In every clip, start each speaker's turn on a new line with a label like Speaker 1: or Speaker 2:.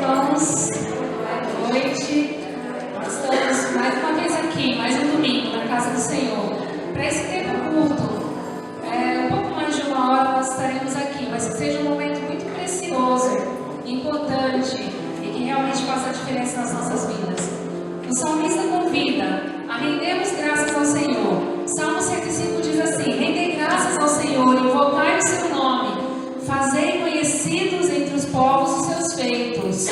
Speaker 1: irmãos, boa noite. Estamos mais uma vez aqui, mais um domingo, na casa do Senhor. Para esse tempo curto, um pouco mais de uma hora nós estaremos aqui, mas que seja um momento muito precioso, importante e que realmente faça a diferença nas nossas vidas. O salmista convida a rendermos graças ao Senhor. Salmo 105 diz assim: rendei graças ao Senhor, invocai o seu nome, fazei conhecidos entre os povos os seus feitos.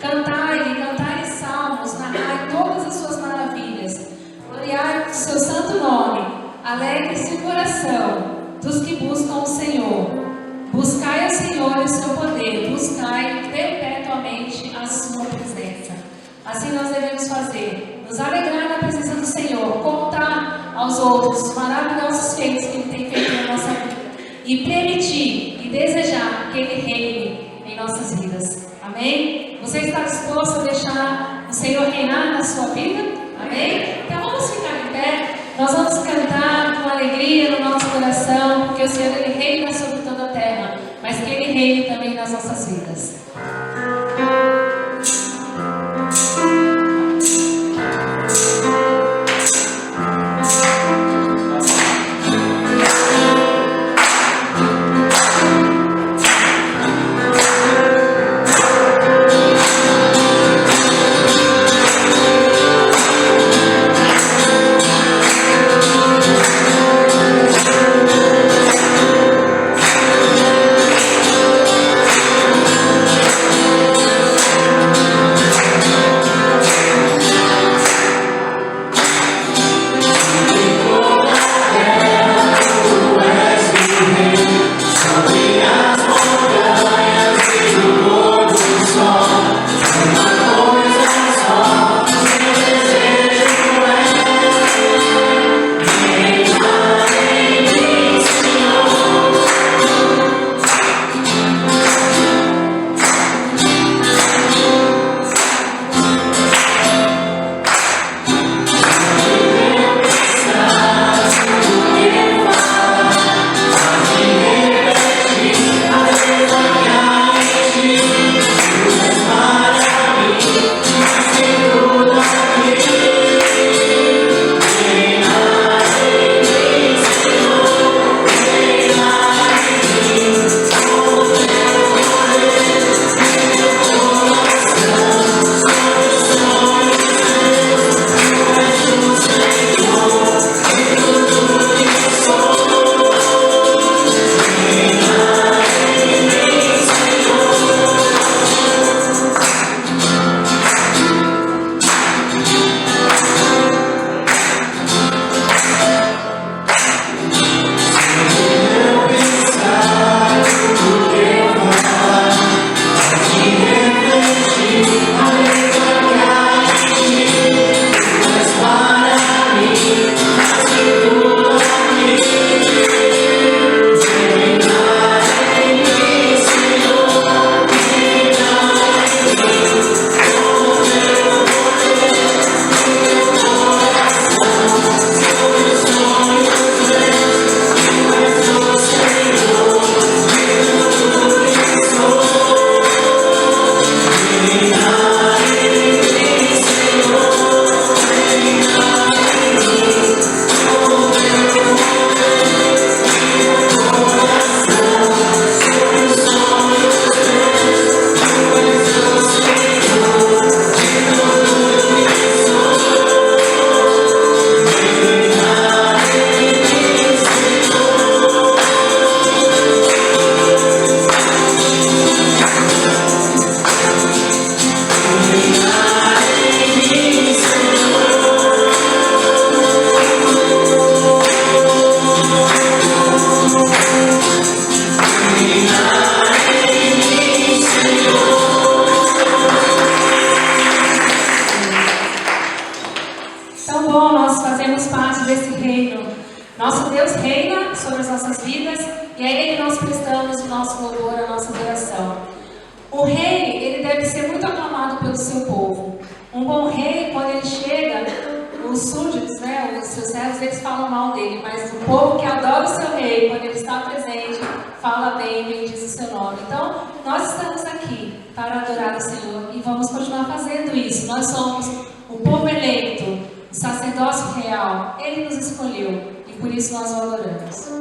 Speaker 1: Cantai salmos, narrai todas as suas maravilhas, gloriai o seu santo nome, alegre-se o coração dos que buscam o Senhor. Buscai ao Senhor o seu poder, buscai perpetuamente a sua presença. Assim nós devemos fazer, nos alegrar na presença do Senhor, contar aos outros os maravilhosos feitos que Ele tem feito na nossa vida e permitir e desejar que Ele reine em nossas vidas. Amém? Você está disposto a deixar o Senhor reinar na sua vida? Amém? Então vamos ficar em pé. Nós vamos cantar com alegria no nosso coração, porque o Senhor Ele reina sobre toda a terra, mas que Ele reine também nas nossas vidas. Fala bem, bendiz o seu nome. Então, nós estamos aqui para adorar o Senhor e vamos continuar fazendo isso. Nós somos o povo eleito, o sacerdócio real. Ele nos escolheu e por isso nós o adoramos.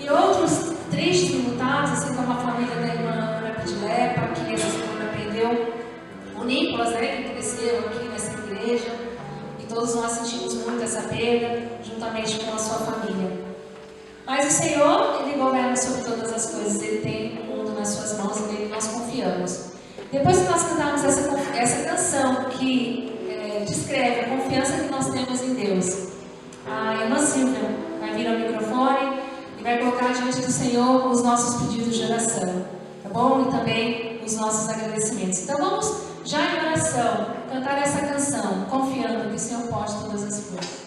Speaker 1: E outros inteira, juntamente com a sua família. Mas o Senhor, Ele governa sobre todas as coisas, Ele tem o mundo nas suas mãos e nele nós confiamos. Depois que nós cantarmos essa canção que descreve a confiança que nós temos em Deus, a irmã Silvia vai vir ao microfone e vai colocar diante do Senhor os nossos pedidos de oração, tá bom? E também os nossos agradecimentos. Então vamos já em oração cantar essa canção, confiando que o Senhor pode todas as coisas.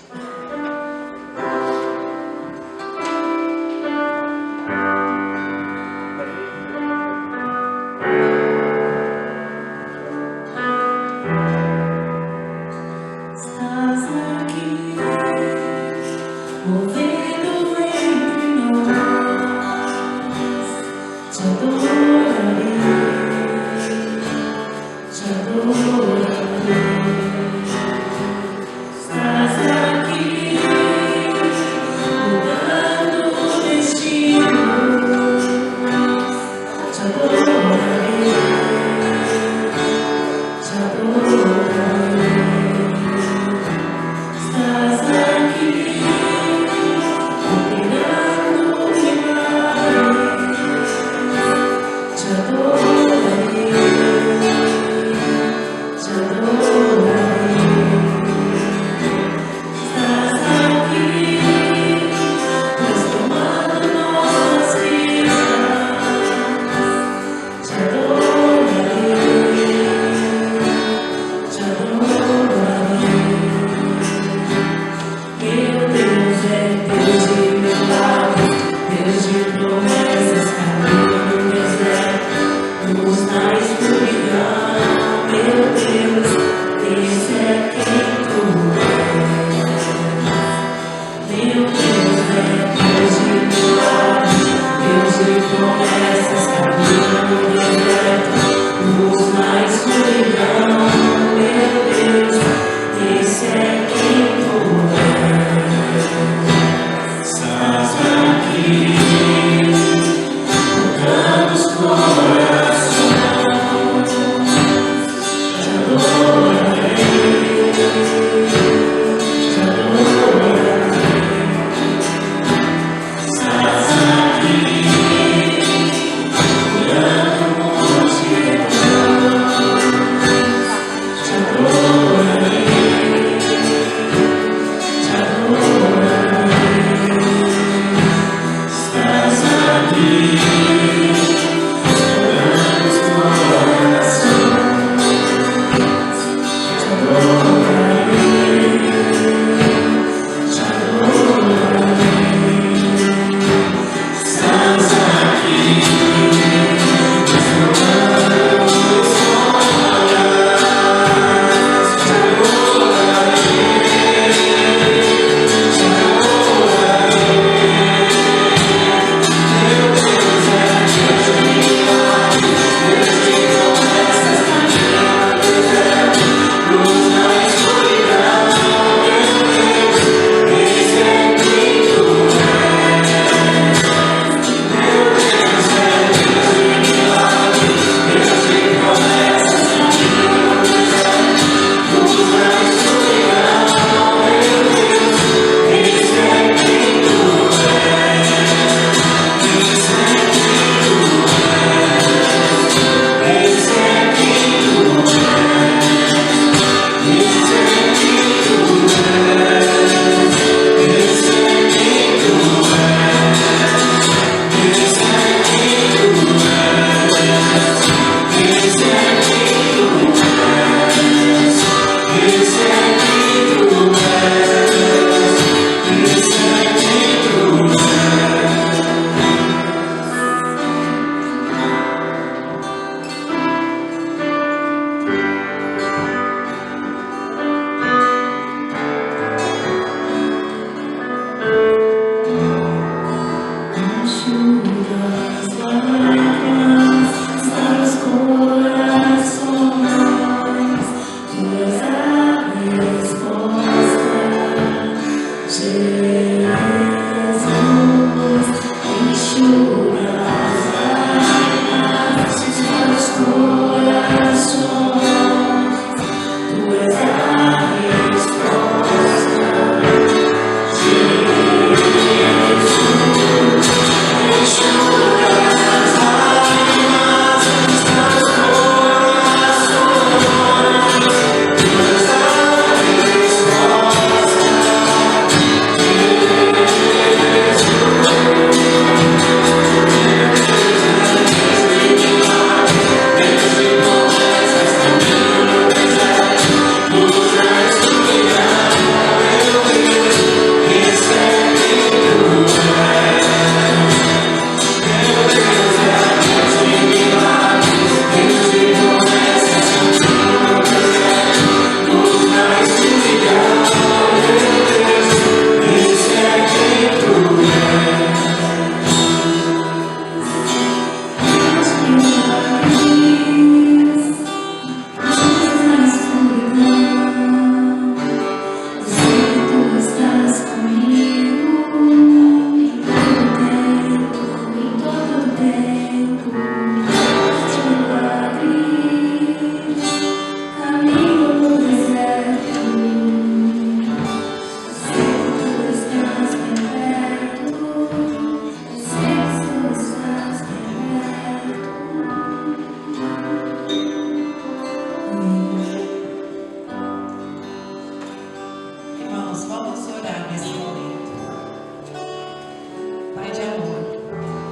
Speaker 2: Pai de amor,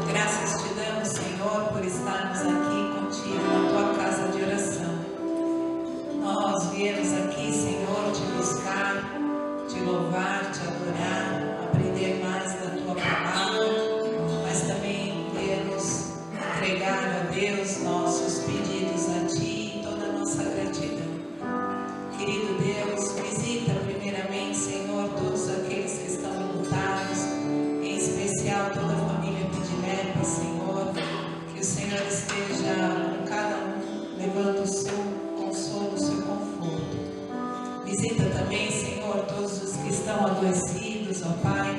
Speaker 2: graças te damos, Senhor, por estarmos aqui contigo na tua casa de oração. Nós viemos aqui, Senhor, te buscar, te louvar, te adorar, aprender mais da tua palavra, mas também viemos entregar a Deus nossos pedidos a ti e toda a nossa gratidão. Querido Deus, visita primeiramente, Senhor, todos aqueles que estão enlutados, em especial toda a família Pedilepe, Senhor, que o Senhor esteja com cada um, levando o seu consolo, o seu conforto. Visita também, Senhor, todos os que estão adoecidos, ó Pai,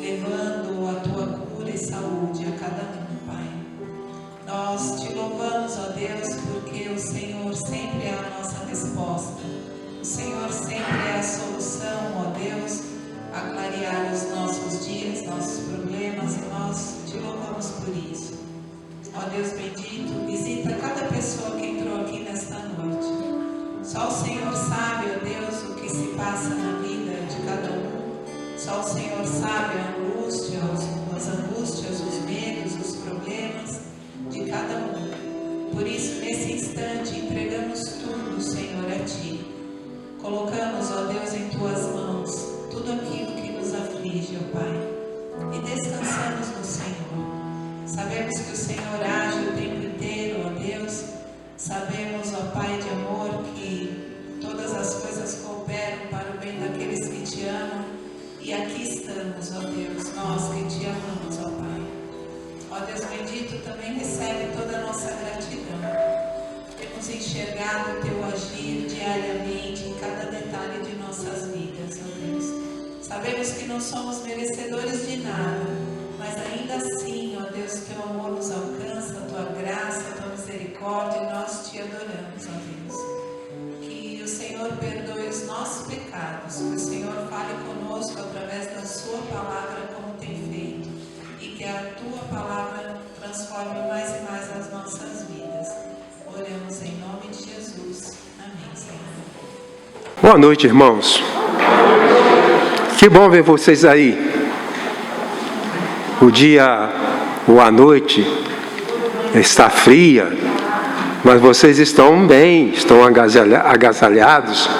Speaker 2: levando a tua cura e saúde a cada um, Pai. Nós te louvamos, ó Deus, porque o Senhor sempre é a nossa resposta. O Senhor sempre é a solução, ó Deus, a clarear os nossos dias, nossos problemas, e nós te louvamos por isso. Ó Deus bendito, visita cada pessoa que entrou aqui nesta noite. Só o Senhor sabe, ó Deus, o que se passa na vida de cada um. Só o Senhor sabe a angústia, as angústias, os medos, os problemas de cada um. Por isso, nesse instante, entregamos tudo, Senhor, a Ti. Colocamos, ó Deus, em Tuas mãos tudo aquilo que nos aflige, ó Pai, e descansamos no Senhor. Sabemos que o Senhor age o tempo inteiro, ó Deus. Sabemos, ó Pai de amor, que todas as coisas cooperam para o bem daqueles que Te amam. E aqui estamos, ó Deus, nós que Te amamos, ó Pai. Ó Deus bendito, também recebe toda a nossa gratidão. Temos enxergado o Teu agir diariamente em cada detalhe de nossas vidas, ó Deus. Sabemos que não somos merecedores de nada, mas ainda assim, ó Deus, Teu amor nos alcança, a Tua graça, a Tua misericórdia, e nós Te adoramos, ó Deus. Que o Senhor perdoe os nossos pecados, que o Senhor fale conosco através da Sua palavra, como tem feito, e que a Tua palavra transforme mais e mais as nossas vidas. Oramos em nome de Jesus. Amém, Senhor.
Speaker 3: Boa noite, irmãos. Que bom ver vocês aí. O dia ou a noite está fria, mas vocês estão bem, estão agasalhados,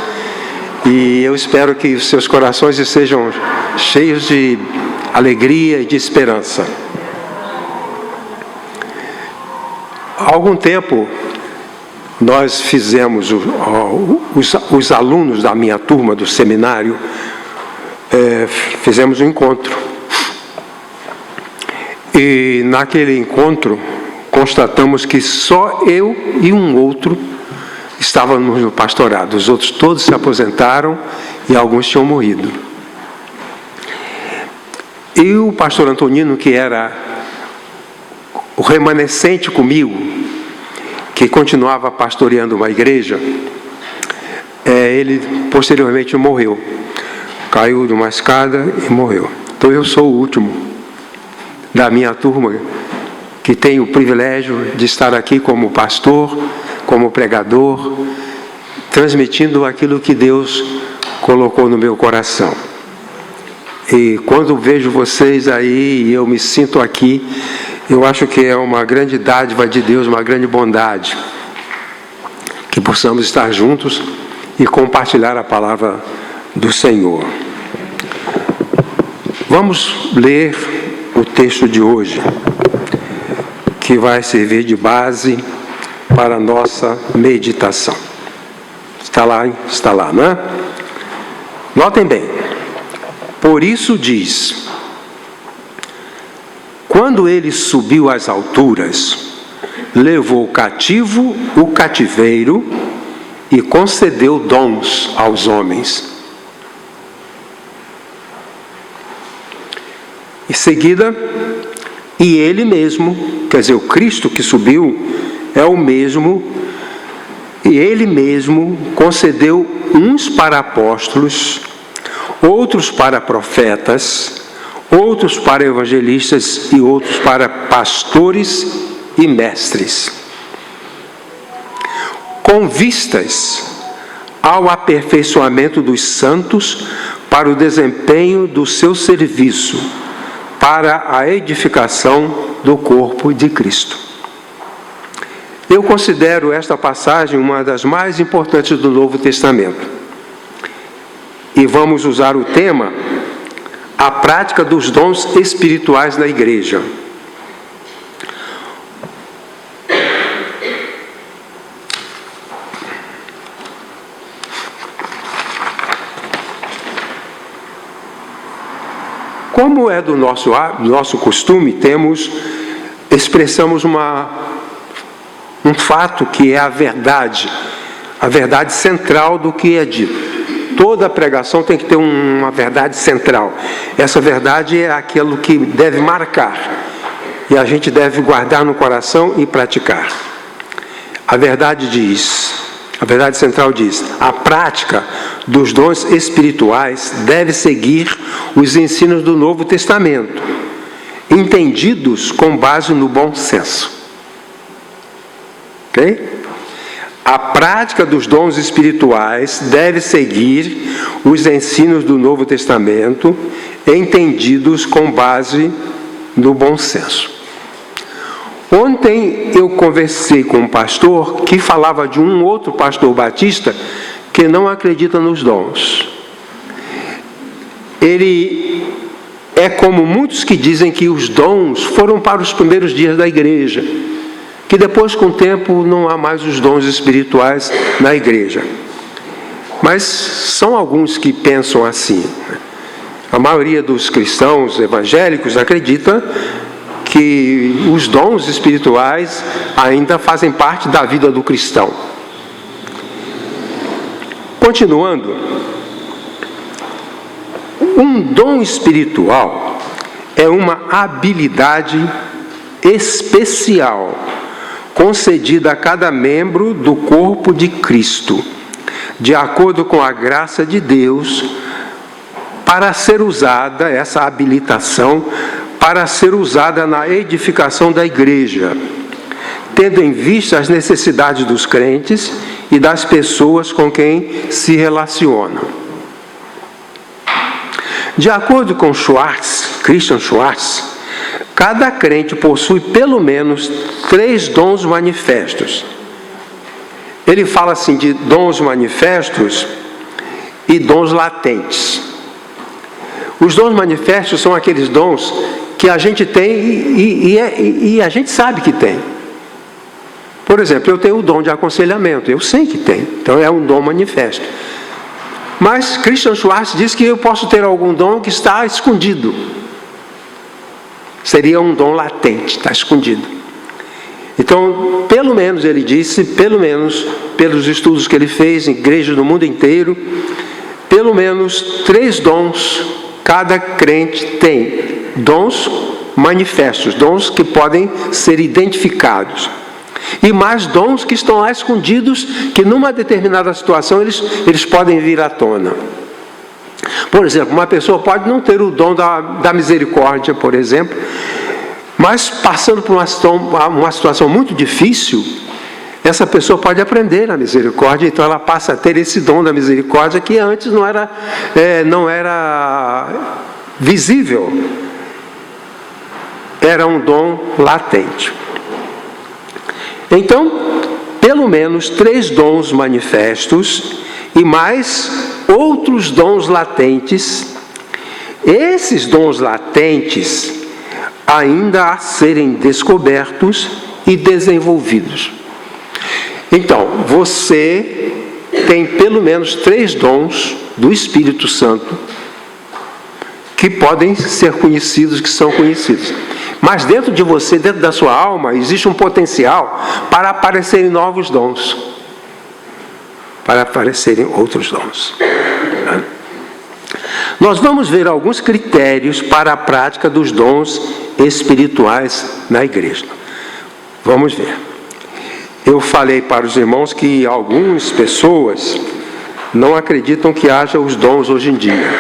Speaker 3: e eu espero que os seus corações estejam cheios de alegria e de esperança. Há algum tempo, nós fizemos, os alunos da minha turma do seminário, fizemos um encontro. E naquele encontro, constatamos que só eu e um outro estávamos no pastorado. Os outros todos se aposentaram e alguns tinham morrido. E o pastor Antonino, que era o remanescente comigo, que continuava pastoreando uma igreja, ele posteriormente morreu. Caiu de uma escada e morreu. Então eu sou o último da minha turma que tem o privilégio de estar aqui como pastor, como pregador, transmitindo aquilo que Deus colocou no meu coração. E quando vejo vocês aí e eu me sinto aqui, eu acho que é uma grande dádiva de Deus, uma grande bondade, que possamos estar juntos e compartilhar a palavra do Senhor. Vamos ler o texto de hoje, que vai servir de base para a nossa meditação. Está lá, não é? Notem bem. Por isso diz: quando ele subiu às alturas, levou cativo o cativeiro e concedeu dons aos homens. Em seguida, e ele mesmo, quer dizer, o Cristo que subiu, é o mesmo, e ele mesmo concedeu uns para apóstolos, outros para profetas, outros para evangelistas e outros para pastores e mestres, com vistas ao aperfeiçoamento dos santos para o desempenho do seu serviço, para a edificação do corpo de Cristo. Eu considero esta passagem uma das mais importantes do Novo Testamento. E vamos usar o tema, a prática dos dons espirituais na igreja. Como é do nosso costume, expressamos um fato que é a verdade central do que é dito. Toda pregação tem que ter uma verdade central. Essa verdade é aquilo que deve marcar, e a gente deve guardar no coração e praticar. A verdade central diz: a prática dos dons espirituais deve seguir os ensinos do Novo Testamento, entendidos com base no bom senso. Ok? A prática dos dons espirituais deve seguir os ensinos do Novo Testamento, entendidos com base no bom senso. Ontem eu conversei com um pastor que falava de um outro pastor batista que não acredita nos dons. Ele é como muitos que dizem que os dons foram para os primeiros dias da igreja, que depois, com o tempo, não há mais os dons espirituais na igreja. Mas são alguns que pensam assim. A maioria dos cristãos evangélicos acredita que os dons espirituais ainda fazem parte da vida do cristão. Continuando, um dom espiritual é uma habilidade especial concedida a cada membro do corpo de Cristo, de acordo com a graça de Deus, para ser usada, essa habilitação, para ser usada na edificação da igreja, tendo em vista as necessidades dos crentes e das pessoas com quem se relacionam. De acordo com Christian Schwartz, cada crente possui pelo menos 3 dons manifestos. Ele fala assim de dons manifestos e dons latentes. Os dons manifestos são aqueles dons que a gente tem e a gente sabe que tem. Por exemplo, eu tenho o dom de aconselhamento, eu sei que tem, então é um dom manifesto. Mas Christian Schwartz diz que eu posso ter algum dom que está escondido. Seria um dom latente, está escondido. Então, pelo menos, ele disse, pelo menos, pelos estudos que ele fez em igrejas do mundo inteiro, pelo menos 3 dons cada crente tem. Dons manifestos, dons que podem ser identificados. E mais dons que estão lá escondidos, que numa determinada situação eles podem vir à tona. Por exemplo, uma pessoa pode não ter o dom da misericórdia, por exemplo, mas passando por uma situação muito difícil, essa pessoa pode aprender a misericórdia, então ela passa a ter esse dom da misericórdia que antes não era visível, era um dom latente. Então, pelo menos 3 dons manifestos e mais outros dons latentes. Esses dons latentes ainda a serem descobertos e desenvolvidos. Então, você tem pelo menos 3 dons do Espírito Santo que podem ser conhecidos, que são conhecidos. Mas dentro de você, dentro da sua alma, existe um potencial para aparecerem novos dons, para aparecerem outros dons. Nós vamos ver alguns critérios para a prática dos dons espirituais na igreja. Vamos ver. Eu falei para os irmãos que algumas pessoas não acreditam que haja os dons hoje em dia.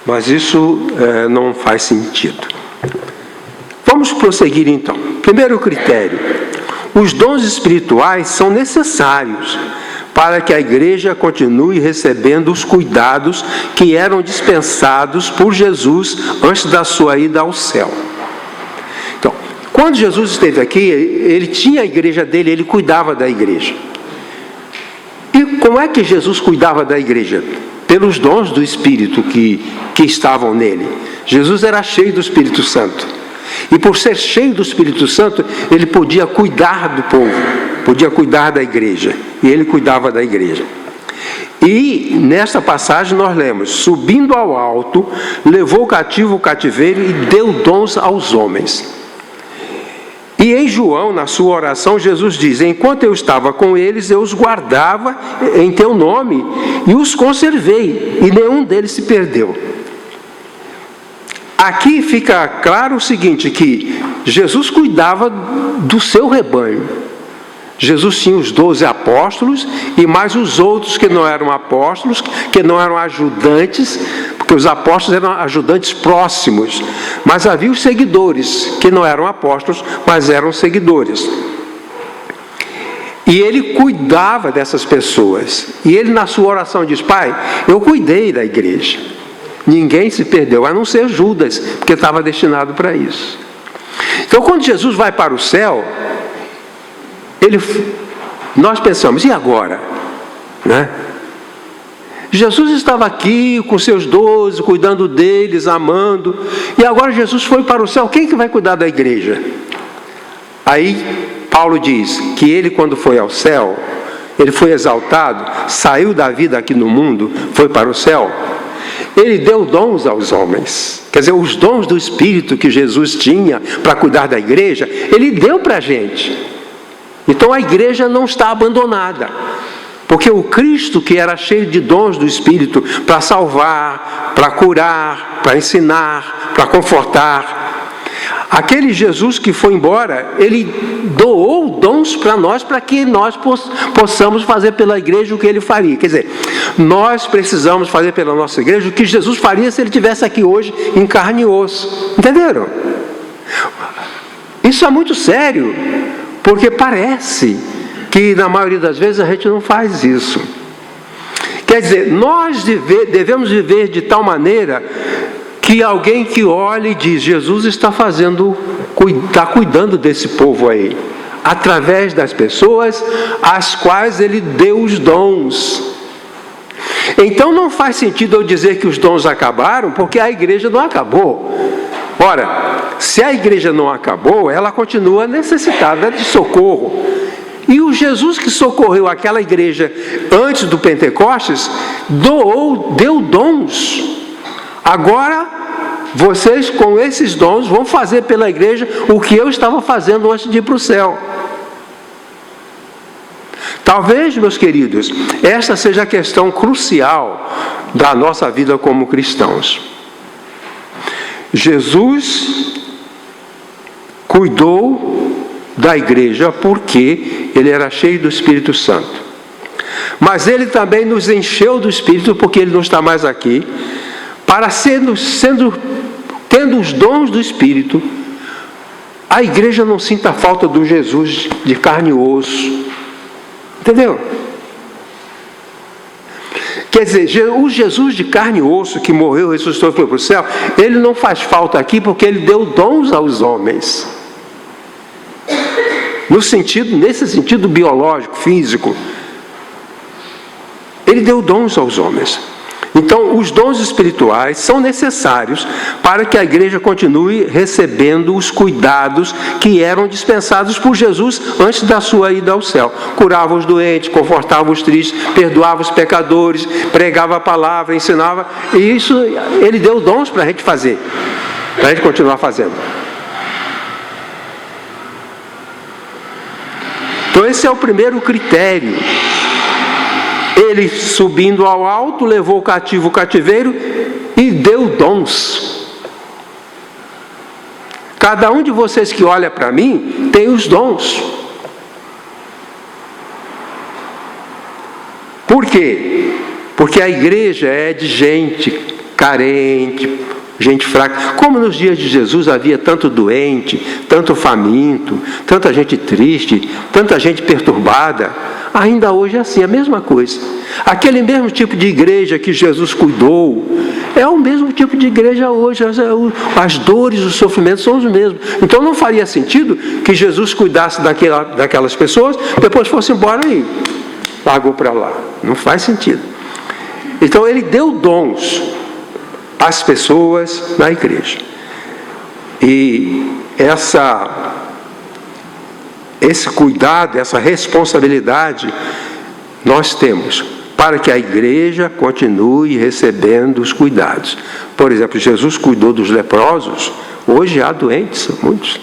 Speaker 3: Mas isso não faz sentido. Vamos prosseguir então. Primeiro critério: os dons espirituais são necessários para que a igreja continue recebendo os cuidados que eram dispensados por Jesus antes da sua ida ao céu. Então, quando Jesus esteve aqui, ele tinha a igreja dele, ele cuidava da igreja. E como é que Jesus cuidava da igreja? Pelos dons do Espírito que estavam nele. Jesus era cheio do Espírito Santo. E por ser cheio do Espírito Santo, ele podia cuidar do povo, podia cuidar da igreja. E ele cuidava da igreja. E nesta passagem nós lemos: subindo ao alto, levou cativo o cativeiro e deu dons aos homens. E em João, na sua oração, Jesus diz: enquanto eu estava com eles, eu os guardava em teu nome e os conservei, e nenhum deles se perdeu. Aqui fica claro o seguinte, que Jesus cuidava do seu rebanho. Jesus tinha os 12 apóstolos e mais os outros que não eram apóstolos, que não eram ajudantes, porque os apóstolos eram ajudantes próximos, mas havia os seguidores, que não eram apóstolos, mas eram seguidores. E ele cuidava dessas pessoas. E ele, na sua oração, diz: Pai, eu cuidei da igreja. Ninguém se perdeu, a não ser Judas, porque estava destinado para isso. Então, quando Jesus vai para o céu, nós pensamos: e agora? Né? Jesus estava aqui com seus 12, cuidando deles, amando, e agora Jesus foi para o céu, quem que vai cuidar da igreja? Aí Paulo diz que ele, quando foi ao céu, ele foi exaltado, saiu da vida aqui no mundo, foi para o céu. Ele deu dons aos homens, quer dizer, os dons do Espírito que Jesus tinha para cuidar da igreja, ele deu para a gente. Então a igreja não está abandonada, porque o Cristo, que era cheio de dons do Espírito para salvar, para curar, para ensinar, para confortar, aquele Jesus que foi embora, ele doou dons para nós, para que nós possamos fazer pela igreja o que ele faria. Quer dizer, nós precisamos fazer pela nossa igreja o que Jesus faria se ele estivesse aqui hoje em carne e osso. Entenderam? Isso é muito sério, porque parece que na maioria das vezes a gente não faz isso. Quer dizer, nós devemos viver de tal maneira que alguém que olha e diz: Jesus está cuidando desse povo aí, através das pessoas às quais ele deu os dons. Então não faz sentido eu dizer que os dons acabaram, porque a igreja não acabou. Ora, se a igreja não acabou, ela continua necessitada de socorro. E o Jesus que socorreu aquela igreja antes do Pentecostes, deu dons. Agora, vocês com esses dons vão fazer pela igreja o que eu estava fazendo antes de ir para o céu. Talvez, meus queridos, esta seja a questão crucial da nossa vida como cristãos. Jesus cuidou da igreja porque ele era cheio do Espírito Santo. Mas ele também nos encheu do Espírito, porque ele não está mais aqui, para tendo os dons do Espírito, a igreja não sinta a falta do Jesus de carne e osso. Entendeu? Quer dizer, o Jesus de carne e osso que morreu, ressuscitou e foi para o céu, ele não faz falta aqui porque ele deu dons aos homens. Nesse sentido biológico, físico, ele deu dons aos homens. Então, os dons espirituais são necessários para que a igreja continue recebendo os cuidados que eram dispensados por Jesus antes da sua ida ao céu. Curava os doentes, confortava os tristes, perdoava os pecadores, pregava a palavra, ensinava. E isso ele deu dons para a gente fazer, para a gente continuar fazendo. Então, esse é o primeiro critério. Ele, subindo ao alto, levou o cativo o cativeiro e deu dons. Cada um de vocês que olha para mim tem os dons. Por quê? Porque a igreja é de gente carente, gente fraca. Como nos dias de Jesus havia tanto doente, tanto faminto, tanta gente triste, tanta gente perturbada, Ainda hoje é assim, a mesma coisa. Aquele mesmo tipo de igreja que Jesus cuidou, é o mesmo tipo de igreja hoje. As dores, os sofrimentos são os mesmos. Então não faria sentido que Jesus cuidasse daquelas pessoas, depois fosse embora e largou para lá. Não faz sentido. Então ele deu dons às pessoas na igreja. E esse cuidado, essa responsabilidade nós temos para que a igreja continue recebendo os cuidados. Por exemplo, Jesus cuidou dos leprosos, hoje há doentes, muitos.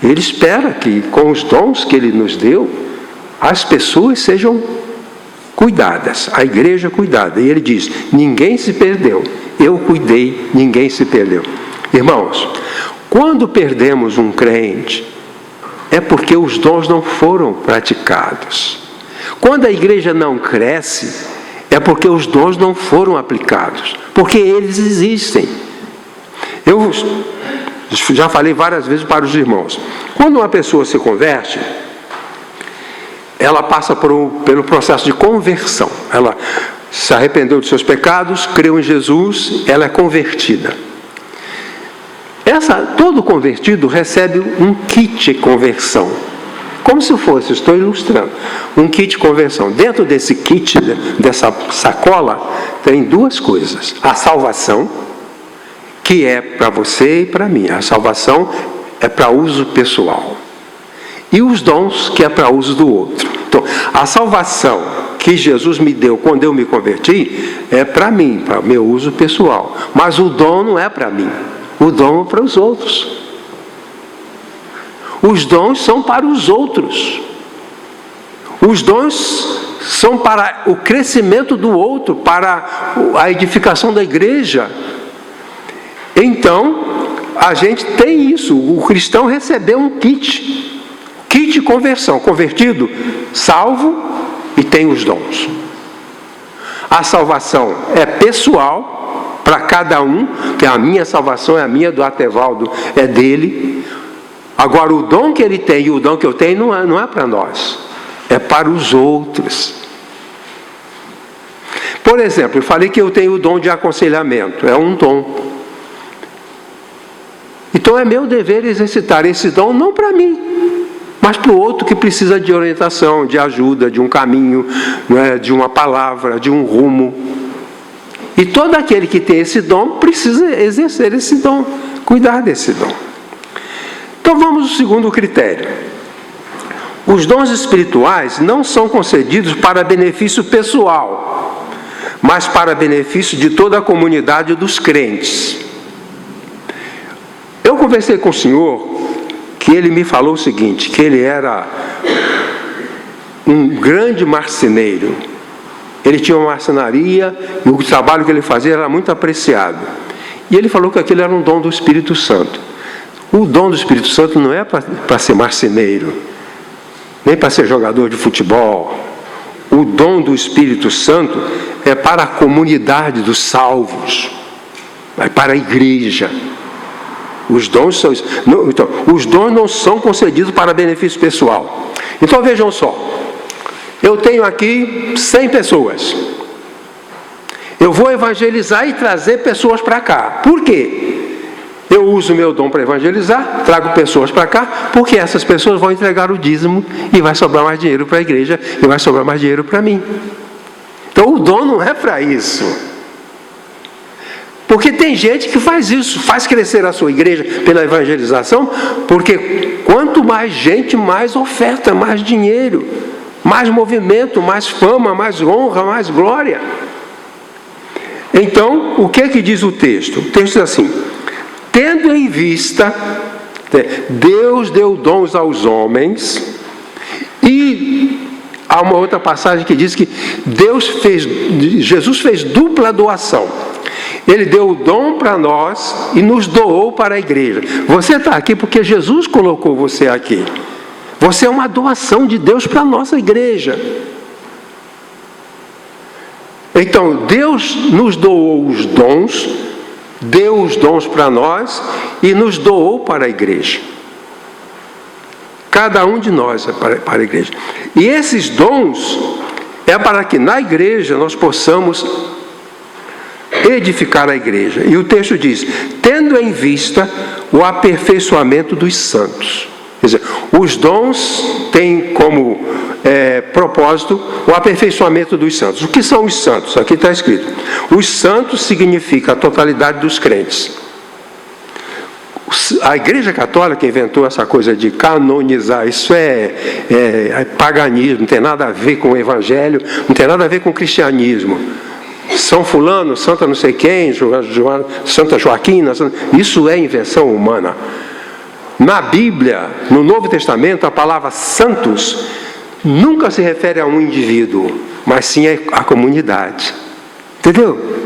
Speaker 3: Ele espera que com os dons que ele nos deu, as pessoas sejam cuidadas, a igreja cuidada. E ele diz, ninguém se perdeu, eu cuidei, ninguém se perdeu. Irmãos, quando perdemos um crente, é porque os dons não foram praticados. Quando a igreja não cresce, é porque os dons não foram aplicados, porque eles existem. Eu já falei várias vezes para os irmãos, quando uma pessoa se converte, ela passa pelo processo de conversão. Ela se arrependeu dos seus pecados, creu em Jesus, ela é convertida. Todo convertido recebe um kit conversão. Como se fosse, estou ilustrando, um kit conversão. Dentro desse kit, dessa sacola, tem duas coisas. A salvação, que é para você e para mim. A salvação é para uso pessoal. E os dons, que é para uso do outro. Então, a salvação que Jesus me deu quando eu me converti, é para mim, para meu uso pessoal. Mas o dom não é para mim. O dom é para os outros. Os dons são para os outros. Os dons são para o crescimento do outro, para a edificação da igreja. Então, a gente tem isso. O cristão recebeu um kit de conversão. Convertido, salvo e tem os dons. A salvação é pessoal, para cada um, que a minha salvação é a minha, do Atevaldo é dele. Agora o dom que ele tem e o dom que eu tenho não é para nós, é para os outros. Por exemplo, eu falei que eu tenho o dom de aconselhamento, é um dom. Então é meu dever exercitar esse dom não para mim, mas para o outro que precisa de orientação, de ajuda, de um caminho, de uma palavra, de um rumo. E todo aquele que tem esse dom precisa exercer esse dom, cuidar desse dom. Então vamos ao segundo critério. Os dons espirituais não são concedidos para benefício pessoal, mas para benefício de toda a comunidade dos crentes. Eu conversei com o senhor, que ele me falou o seguinte, que ele era um grande marceneiro. Ele tinha uma marcenaria e o trabalho que ele fazia era muito apreciado. E ele falou que aquilo era um dom do Espírito Santo. O dom do Espírito Santo não é para ser marceneiro, nem para ser jogador de futebol. O dom do Espírito Santo é para a comunidade dos salvos, é para a igreja. Os dons não são concedidos para benefício pessoal. Então vejam só. Eu tenho aqui 100 pessoas. Eu vou evangelizar e trazer pessoas para cá. Por quê? Eu uso o meu dom para evangelizar, trago pessoas para cá, porque essas pessoas vão entregar o dízimo e vai sobrar mais dinheiro para a igreja e vai sobrar mais dinheiro para mim. Então o dom não é para isso. Porque tem gente que faz isso, faz crescer a sua igreja pela evangelização, porque quanto mais gente, mais oferta, mais dinheiro, mais movimento, mais fama, mais honra, mais glória. Então, o que diz o texto? O texto diz assim: tendo em vista, Deus deu dons aos homens, e há uma outra passagem que diz que Jesus fez dupla doação. Ele deu o dom para nós e nos doou para a igreja. Você está aqui porque Jesus colocou você aqui. Você é uma doação de Deus para a nossa igreja. Então, Deus nos doou os dons, deu os dons para nós e nos doou para a igreja. cada um de nós para a igreja. E esses dons é para que na igreja nós possamos edificar a igreja. E o texto diz: tendo em vista o aperfeiçoamento dos santos. Quer dizer, os dons têm como propósito o aperfeiçoamento dos santos. O que são os santos? Aqui está escrito: os santos significa a totalidade dos crentes. A Igreja Católica inventou essa coisa de canonizar. Isso é paganismo, não tem nada a ver com o Evangelho, não tem nada a ver com o cristianismo. São fulano, santa não sei quem, Santa Joaquina, isso é invenção humana. Na Bíblia, no Novo Testamento, a palavra santos nunca se refere a um indivíduo, mas sim à comunidade. Entendeu?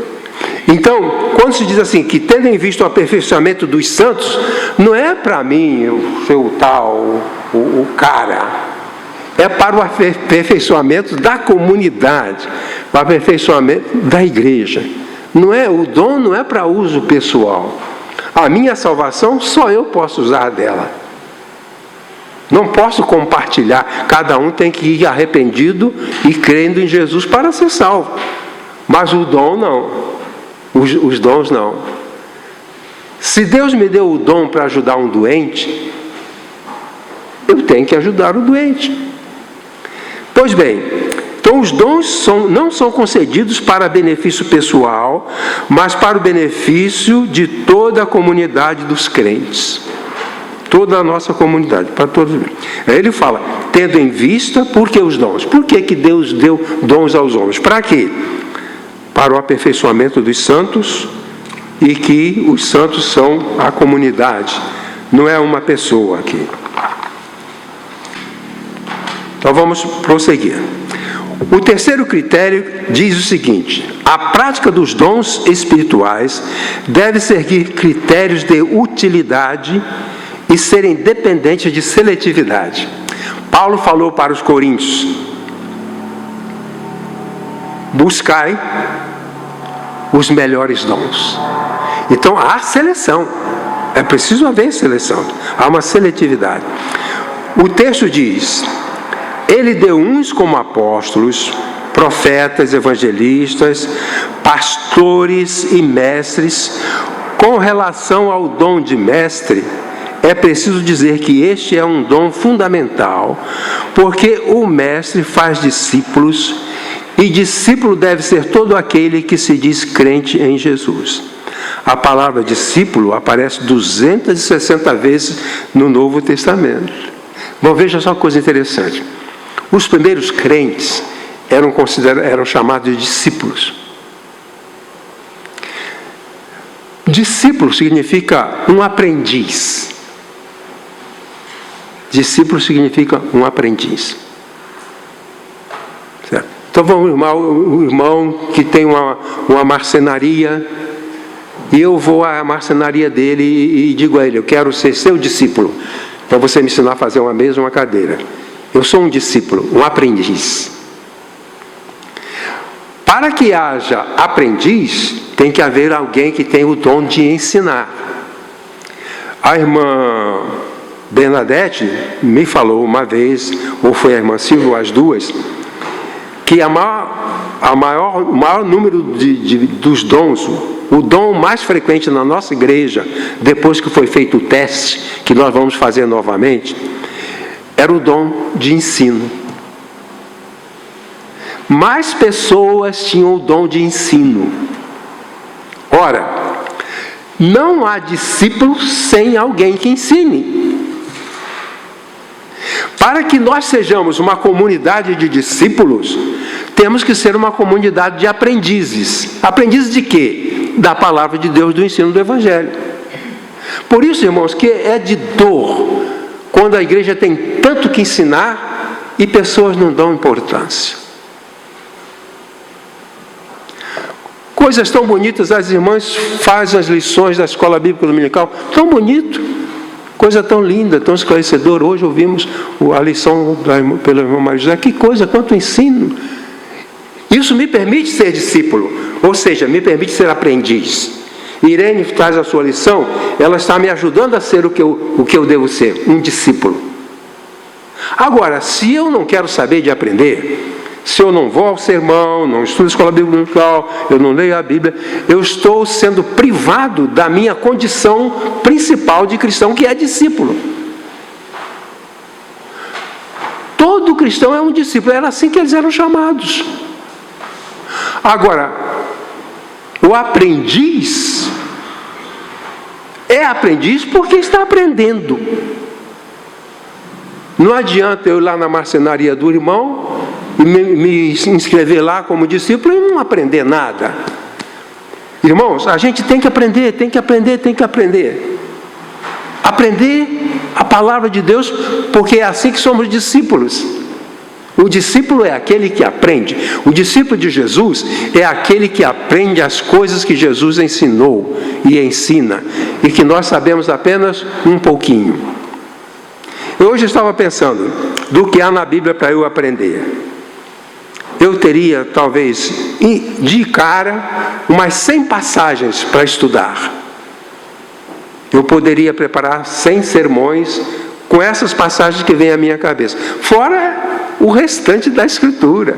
Speaker 3: Então, quando se diz assim, que tendo em vista o aperfeiçoamento dos santos, não é para mim, o seu tal, o cara. É para o aperfeiçoamento da comunidade, o aperfeiçoamento da igreja. O dom não é para uso pessoal. A minha salvação, só eu posso usar dela. Não posso compartilhar. Cada um tem que ir arrependido e crendo em Jesus para ser salvo. Mas o dom não. Os dons não. Se Deus me deu o dom para ajudar um doente, eu tenho que ajudar o doente. Pois bem, então os dons não são concedidos para benefício pessoal, mas para o benefício de toda a comunidade dos crentes. Toda a nossa comunidade, para todos. Aí ele fala, tendo em vista, por que os dons? Por que Deus deu dons aos homens? Para quê? Para o aperfeiçoamento dos santos, e que os santos são a comunidade, não é uma pessoa aqui. Então vamos prosseguir. O terceiro critério diz o seguinte: a prática dos dons espirituais deve seguir critérios de utilidade e ser independente de seletividade. Paulo falou para os coríntios: buscai os melhores dons. Então há seleção, é preciso haver seleção, há uma seletividade. O texto diz: ele deu uns como apóstolos, profetas, evangelistas, pastores e mestres. Com relação ao dom de mestre, é preciso dizer que este é um dom fundamental, porque o mestre faz discípulos, e discípulo deve ser todo aquele que se diz crente em Jesus. A palavra discípulo aparece 260 vezes no Novo Testamento. Bom, veja só uma coisa interessante. Os primeiros crentes eram chamados de discípulos. Discípulo significa um aprendiz. Discípulo significa um aprendiz. Certo? Então vamos, o irmão que tem uma marcenaria, e eu vou à marcenaria dele e digo a ele: eu quero ser seu discípulo, para você me ensinar a fazer uma mesa ou uma cadeira. Eu sou um discípulo, um aprendiz. Para que haja aprendiz, tem que haver alguém que tem o dom de ensinar. A irmã Bernadette me falou uma vez, ou foi a irmã Silvia, as duas, que o maior número dos dons, o dom mais frequente na nossa igreja, depois que foi feito o teste, que nós vamos fazer novamente, era o dom de ensino. Mais pessoas tinham o dom de ensino. Ora, não há discípulo sem alguém que ensine. Para que nós sejamos uma comunidade de discípulos, temos que ser uma comunidade de aprendizes. Aprendizes de quê? Da palavra de Deus, do ensino do Evangelho. Por isso, irmãos, que é de dor quando a igreja tem tanto que ensinar e pessoas não dão importância. Coisas tão bonitas, as irmãs fazem as lições da escola bíblica dominical, tão bonito, coisa tão linda, tão esclarecedora. Hoje ouvimos a lição pela irmã Maria José, que coisa, quanto ensino. Isso me permite ser discípulo, ou seja, me permite ser aprendiz. Irene faz a sua lição, ela está me ajudando a ser o que eu devo ser, um discípulo. Agora, se eu não quero saber de aprender, se eu não vou ao sermão, não estudo a escola bíblica, eu não leio a Bíblia, eu estou sendo privado da minha condição principal de cristão, que é discípulo. Todo cristão é um discípulo, era assim que eles eram chamados. Agora, o aprendiz é aprendiz porque está aprendendo. Não adianta eu ir lá na marcenaria do irmão e me inscrever lá como discípulo e não aprender nada. Irmãos, a gente tem que aprender, tem que aprender, tem que aprender. Aprender a palavra de Deus, porque é assim que somos discípulos. O discípulo é aquele que aprende. O discípulo de Jesus é aquele que aprende as coisas que Jesus ensinou e ensina, e que nós sabemos apenas um pouquinho. Eu hoje estava pensando do que há na Bíblia para eu aprender. Eu teria, talvez, de cara, umas 100 passagens para estudar. Eu poderia preparar 100 sermões com essas passagens que vêm à minha cabeça. Fora o restante da Escritura.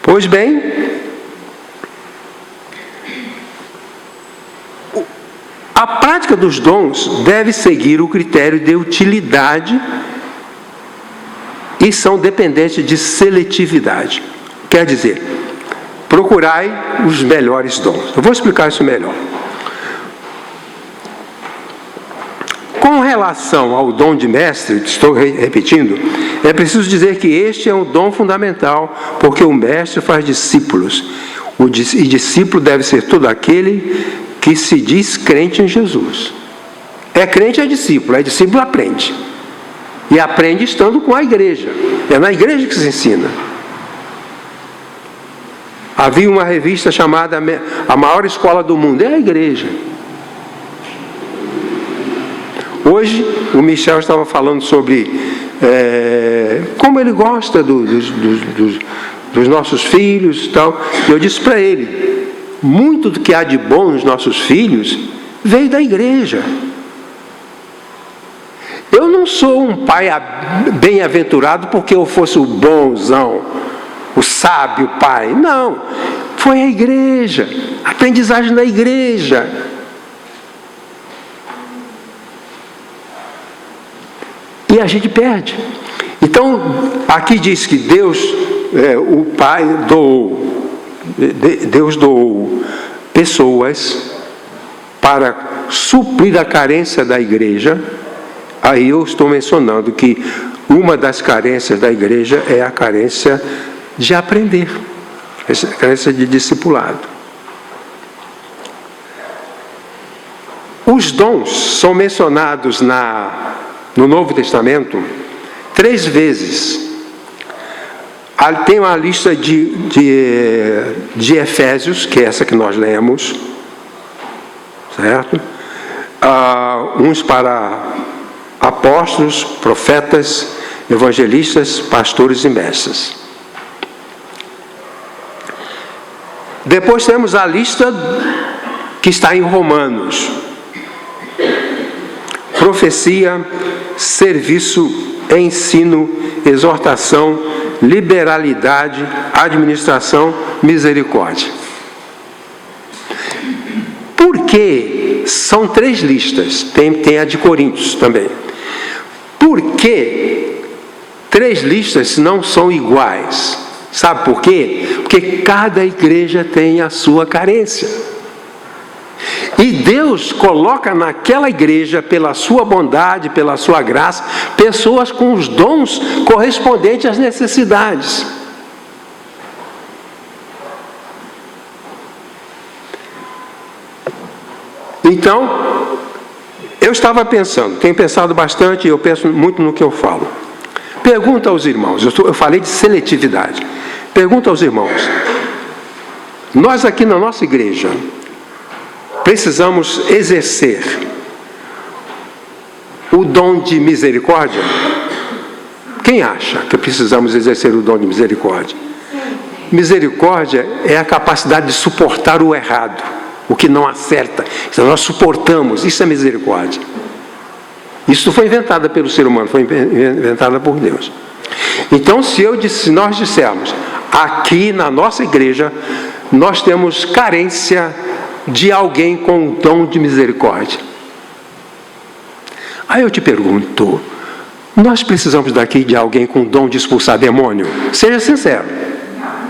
Speaker 3: Pois bem, a prática dos dons deve seguir o critério de utilidade e são dependentes de seletividade. Quer dizer, procurai os melhores dons. Eu vou explicar isso melhor. Com relação ao dom de mestre, estou repetindo, é preciso dizer que este é um dom fundamental, porque o mestre faz discípulos. E discípulo deve ser todo aquele que se diz crente em Jesus. É crente, é discípulo aprende. E aprende estando com a igreja. É na igreja que se ensina. Havia uma revista chamada A Maior Escola do Mundo. É a igreja. Hoje, o Michel estava falando sobre como ele gosta dos nossos filhos e tal. E eu disse para ele, muito do que há de bom nos nossos filhos veio da igreja. Eu não sou um pai bem-aventurado porque eu fosse o bonzão, o sábio pai. Não, foi a igreja, a aprendizagem da igreja. E a gente perde. Então, aqui diz que Deus, o Pai Deus doou pessoas para suprir a carência da igreja. Aí eu estou mencionando que uma das carências da igreja é a carência de aprender, a carência de discipulado. Os dons são mencionados no Novo Testamento 3 vezes. Tem uma lista de Efésios, que é essa que nós lemos, certo? Uns para apóstolos, profetas, evangelistas, pastores e mestres. Depois temos a lista que está em Romanos: profecia, serviço, ensino, exortação, liberalidade, administração, misericórdia. Por que são 3 listas? Tem a de Coríntios também. Por que 3 listas não são iguais? Sabe por quê? Porque cada igreja tem a sua carência. E Deus coloca naquela igreja, pela sua bondade, pela sua graça, pessoas com os dons correspondentes às necessidades. Então, eu estava pensando, tenho pensado bastante, eu penso muito no que eu falo. Pergunta aos irmãos, eu falei de seletividade. Pergunta aos irmãos, nós aqui na nossa igreja, precisamos exercer o dom de misericórdia? Quem acha que precisamos exercer o dom de misericórdia? Misericórdia é a capacidade de suportar o errado. o que não acerta. Então nós suportamos, isso é misericórdia. Isso foi inventada pelo ser humano, foi inventada por Deus. Então, se nós dissermos, aqui na nossa igreja, nós temos carência de alguém com um dom de misericórdia. Aí eu te pergunto, nós precisamos daqui de alguém com dom de expulsar demônio? Seja sincero.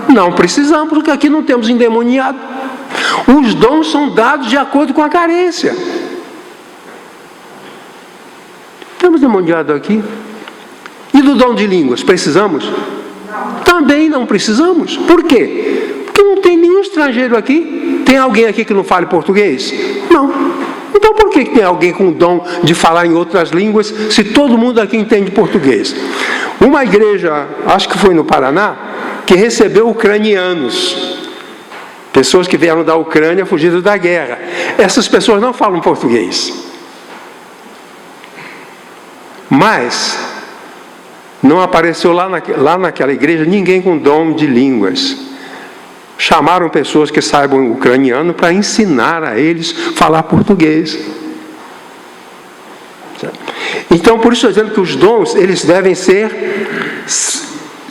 Speaker 3: Não precisamos, porque aqui não temos endemoniado. Os dons são dados de acordo com a carência. Temos demoniado aqui. E do dom de línguas, precisamos? Também não precisamos. Por quê? Porque não tem nenhum estrangeiro aqui. Tem alguém aqui que não fale português? Não. Então por que tem alguém com o dom de falar em outras línguas, se todo mundo aqui entende português? Uma igreja, acho que foi no Paraná, que recebeu ucranianos. Pessoas que vieram da Ucrânia fugidas da guerra. Essas pessoas não falam português. Mas não apareceu lá naquela igreja ninguém com dom de línguas. Chamaram pessoas que saibam ucraniano para ensinar a eles falar português. Então, por isso eu estou dizendo que os dons, eles devem ser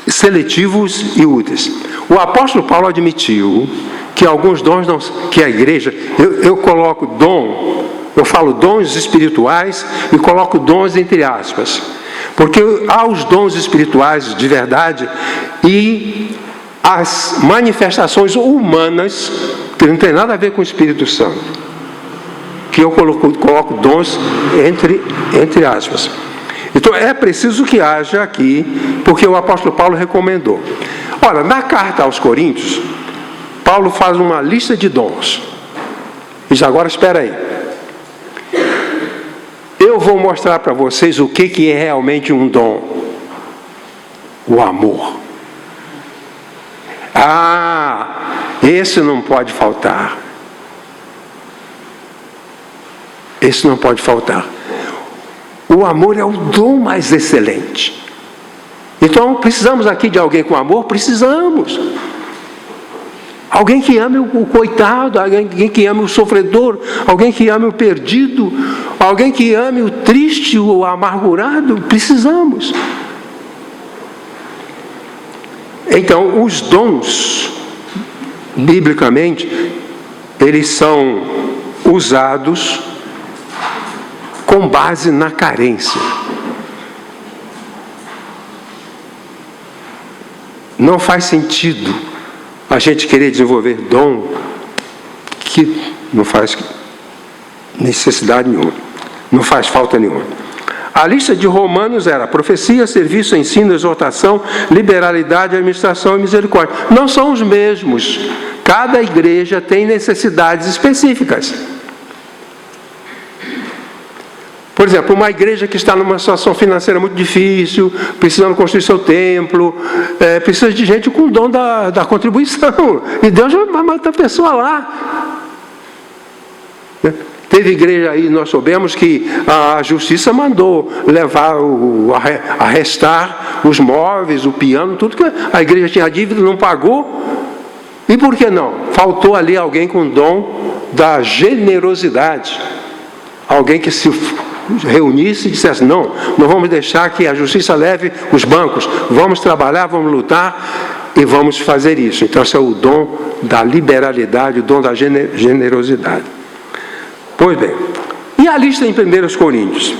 Speaker 3: seletivos e úteis. O apóstolo Paulo admitiu que alguns dons, que a igreja, eu coloco dom, eu falo dons espirituais e coloco dons entre aspas. Porque há os dons espirituais de verdade e as manifestações humanas, que não tem nada a ver com o Espírito Santo, que eu coloco dons entre aspas. Então é preciso que haja aqui, porque o apóstolo Paulo recomendou. Ora, na carta aos Coríntios, Paulo faz uma lista de dons. Diz, agora espera aí. Eu vou mostrar para vocês o que é realmente um dom. O amor. Esse não pode faltar. Esse não pode faltar. O amor é o dom mais excelente. Então, precisamos aqui de alguém com amor? Precisamos. Alguém que ame o coitado, alguém que ame o sofredor, alguém que ame o perdido, alguém que ame o triste, o amargurado. Precisamos. Então, os dons, biblicamente, eles são usados com base na carência. Não faz sentido a gente querer desenvolver dom que não faz necessidade nenhuma, não faz falta nenhuma. A lista de Romanos era profecia, serviço, ensino, exortação, liberalidade, administração e misericórdia. Não são os mesmos. Cada igreja tem necessidades específicas. Por exemplo, uma igreja que está numa situação financeira muito difícil, precisando construir seu templo, precisa de gente com o dom da contribuição. E Deus vai matar a pessoa lá. Teve igreja aí, nós soubemos que a justiça mandou levar, arrestar os móveis, o piano, tudo que a igreja tinha dívida, não pagou. E por que não? Faltou ali alguém com o dom da generosidade. Alguém que se reunisse e dissesse, não vamos deixar que a justiça leve os bancos, vamos trabalhar, vamos lutar e vamos fazer isso. Então esse é o dom da liberalidade, o dom da generosidade. Pois bem, e a lista em 1 Coríntios?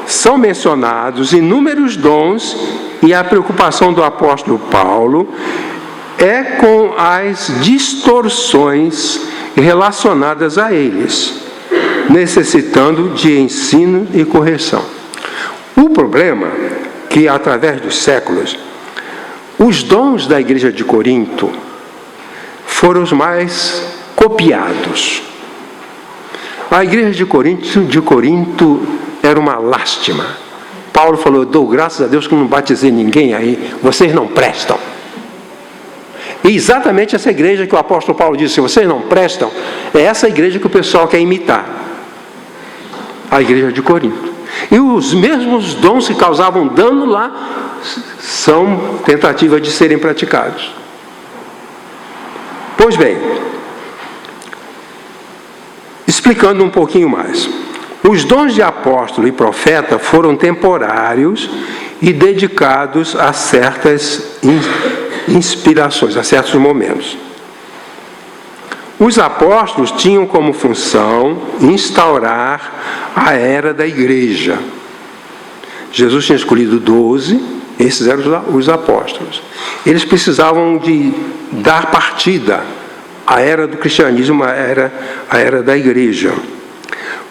Speaker 3: São mencionados inúmeros dons e a preocupação do apóstolo Paulo é com as distorções relacionadas a eles, necessitando de ensino e correção. O problema é que, através dos séculos, os dons da igreja de Corinto foram os mais copiados. A igreja de Corinto era uma lástima. Paulo falou, dou graças a Deus que não batizei ninguém aí, vocês não prestam. E exatamente essa igreja que o apóstolo Paulo disse, vocês não prestam, é essa igreja que o pessoal quer imitar. A igreja de Corinto. E os mesmos dons que causavam dano lá, são tentativas de serem praticados. Pois bem, Explicando um pouquinho mais. Os dons de apóstolo e profeta foram temporários e dedicados a certas inspirações, a certos momentos. Os apóstolos tinham como função instaurar a era da igreja. Jesus tinha escolhido 12, esses eram os apóstolos. Eles precisavam de dar partida à era do cristianismo, a era da igreja,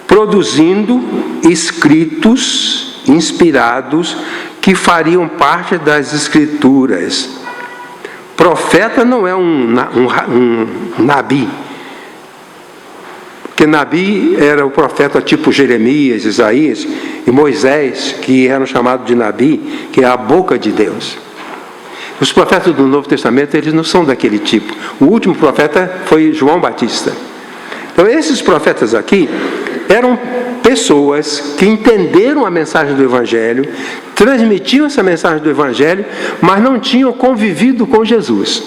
Speaker 3: produzindo escritos inspirados que fariam parte das escrituras. Profeta não é um nabi, porque nabi era o profeta tipo Jeremias, Isaías e Moisés, que eram chamados de nabi, que é a boca de Deus. Os profetas do Novo Testamento, eles não são daquele tipo. O último profeta foi João Batista. Então, esses profetas aqui eram pessoas que entenderam a mensagem do Evangelho, transmitiam essa mensagem do Evangelho, mas não tinham convivido com Jesus.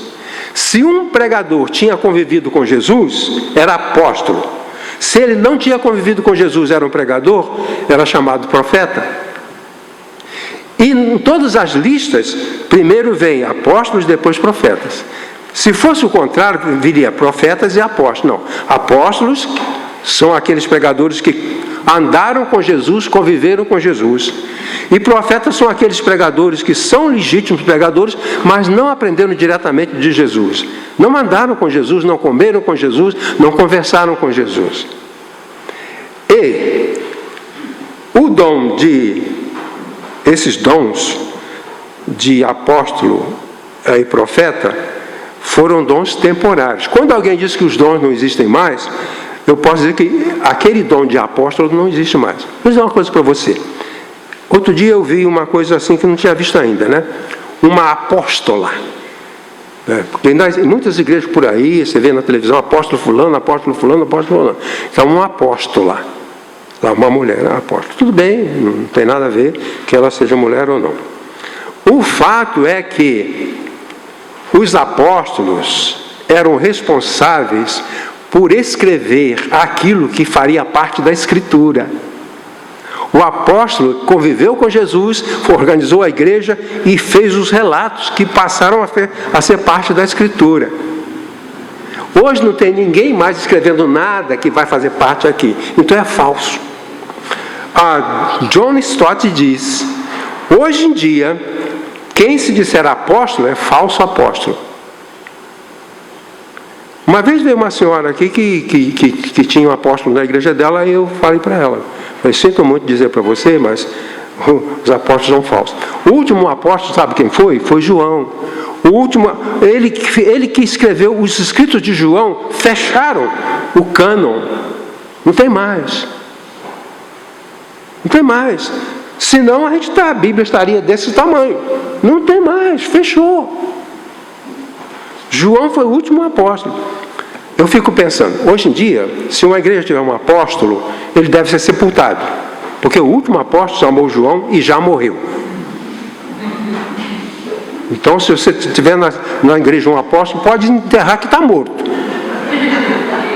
Speaker 3: Se um pregador tinha convivido com Jesus, era apóstolo. Se ele não tinha convivido com Jesus, era um pregador, era chamado profeta. E em todas as listas, primeiro vem apóstolos, depois profetas. Se fosse o contrário, viria profetas e apóstolos. Não, apóstolos são aqueles pregadores que andaram com Jesus, conviveram com Jesus. E profetas são aqueles pregadores que são legítimos pregadores, mas não aprenderam diretamente de Jesus. Não andaram com Jesus, não comeram com Jesus, não conversaram com Jesus. E o dom esses dons de apóstolo e profeta foram dons temporários. Quando alguém diz que os dons não existem mais, eu posso dizer que aquele dom de apóstolo não existe mais. Vou dizer uma coisa para você. Outro dia eu vi uma coisa assim que não tinha visto ainda, né? Uma apóstola. Porque em muitas igrejas por aí, você vê na televisão, apóstolo fulano, apóstolo fulano, apóstolo fulano. Então, uma apóstola. Lá, uma mulher, apóstolo. Tudo bem, não tem nada a ver que ela seja mulher ou não. O fato é que os apóstolos eram responsáveis por escrever aquilo que faria parte da Escritura. O apóstolo conviveu com Jesus, organizou a igreja e fez os relatos que passaram a ser parte da Escritura. Hoje não tem ninguém mais escrevendo nada que vai fazer parte aqui. Então é falso. John Stott diz, hoje em dia, quem se disser apóstolo é falso apóstolo. Uma vez veio uma senhora aqui que tinha um apóstolo na igreja dela, e eu falei para ela, sinto muito dizer para você, mas os apóstolos são falsos. O último apóstolo, sabe quem foi? Foi João. O último, ele que escreveu os escritos de João, fecharam o cânon. Não tem mais. Não tem mais. Senão a Bíblia estaria desse tamanho. Não tem mais, fechou. João foi o último apóstolo. Eu fico pensando, hoje em dia, se uma igreja tiver um apóstolo, ele deve ser sepultado. Porque o último apóstolo chamou João e já morreu. Então, se você tiver na igreja um apóstolo, pode enterrar que está morto.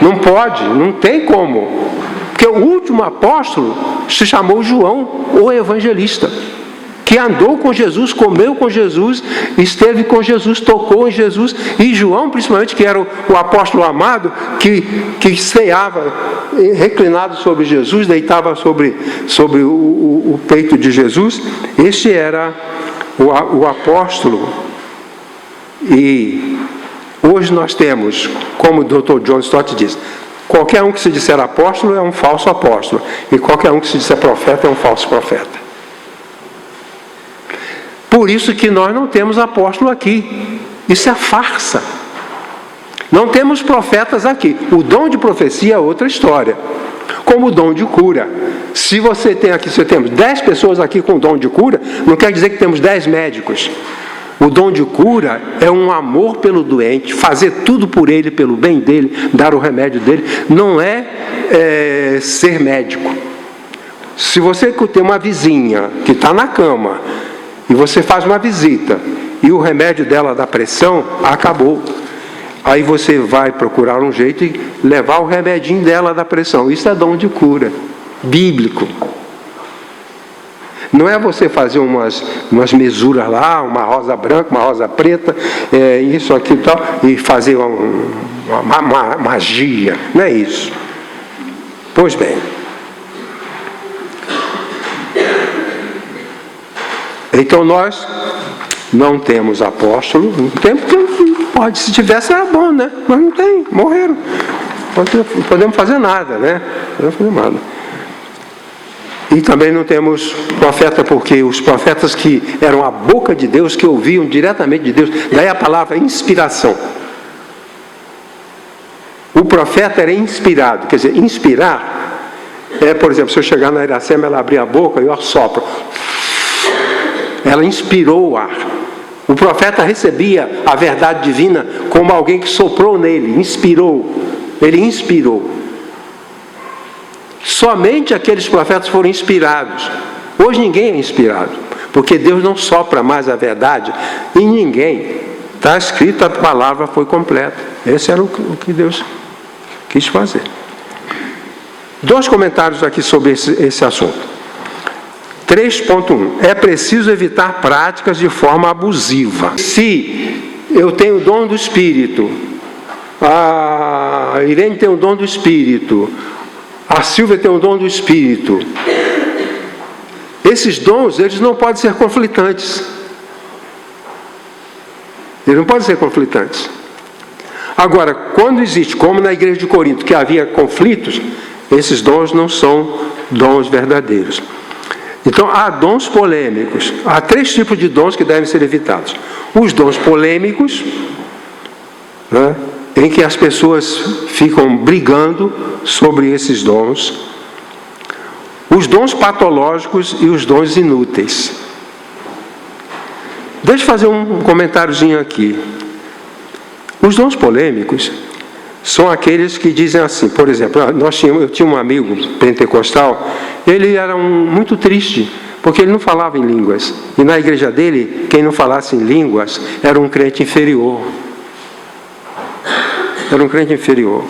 Speaker 3: Não pode, não tem como. Porque o último apóstolo se chamou João, o evangelista, que andou com Jesus, comeu com Jesus, esteve com Jesus, tocou em Jesus. E João, principalmente, que era o apóstolo amado, que ceava reclinado sobre Jesus, deitava sobre o peito de Jesus. Este era o apóstolo. E hoje nós temos, como o Dr. John Stott diz, qualquer um que se disser apóstolo é um falso apóstolo, e qualquer um que se disser profeta é um falso profeta. Por isso que nós não temos apóstolo aqui. Isso é farsa. Não temos profetas aqui. O dom de profecia é outra história. Como o dom de cura. Se você tem aqui, se temos 10 pessoas aqui com dom de cura, não quer dizer que temos 10 médicos. O dom de cura é um amor pelo doente, fazer tudo por ele, pelo bem dele, dar o remédio dele. Não é ser médico. Se você tem uma vizinha que está na cama, e você faz uma visita, e o remédio dela da pressão acabou. Aí você vai procurar um jeito e levar o remedinho dela da pressão. Isso é dom de cura, bíblico. Não é você fazer umas mesuras lá, uma rosa branca, uma rosa preta, isso, aqui e tal, e fazer uma magia. Não é isso. Pois bem. Então nós não temos apóstolo, não temos, porque pode, se tivesse era bom, né? Mas não tem, morreram. Não podemos fazer nada, né? Não podemos fazer nada. E também não temos profeta, porque os profetas que eram a boca de Deus, que ouviam diretamente de Deus, daí a palavra inspiração. O profeta era inspirado, quer dizer, inspirar por exemplo, se eu chegar na Iracema, ela abrir a boca e eu assopro. Ela inspirou o ar. O profeta recebia a verdade divina como alguém que soprou nele, inspirou. Ele inspirou. Somente aqueles profetas foram inspirados. Hoje ninguém é inspirado, porque Deus não sopra mais a verdade em ninguém. Está escrito, a palavra foi completa. Esse era o que Deus quis fazer. 2 comentários aqui sobre esse assunto. 3.1. É preciso evitar práticas de forma abusiva. Se eu tenho o dom do Espírito, a Irene tem o dom do Espírito, a Silvia tem o dom do Espírito, esses dons, eles não podem ser conflitantes. Eles não podem ser conflitantes. Agora, quando existe, como na igreja de Corinto, que havia conflitos, esses dons não são dons verdadeiros. Então, há dons polêmicos. Há 3 tipos de dons que devem ser evitados. Os dons polêmicos, né, em que as pessoas ficam brigando sobre esses dons. Os dons patológicos e os dons inúteis. Deixa eu fazer um comentáriozinho aqui. Os dons polêmicos são aqueles que dizem assim, por exemplo, eu tinha um amigo pentecostal, ele era muito triste, porque ele não falava em línguas. E na igreja dele, quem não falasse em línguas era um crente inferior. Era um crente inferior.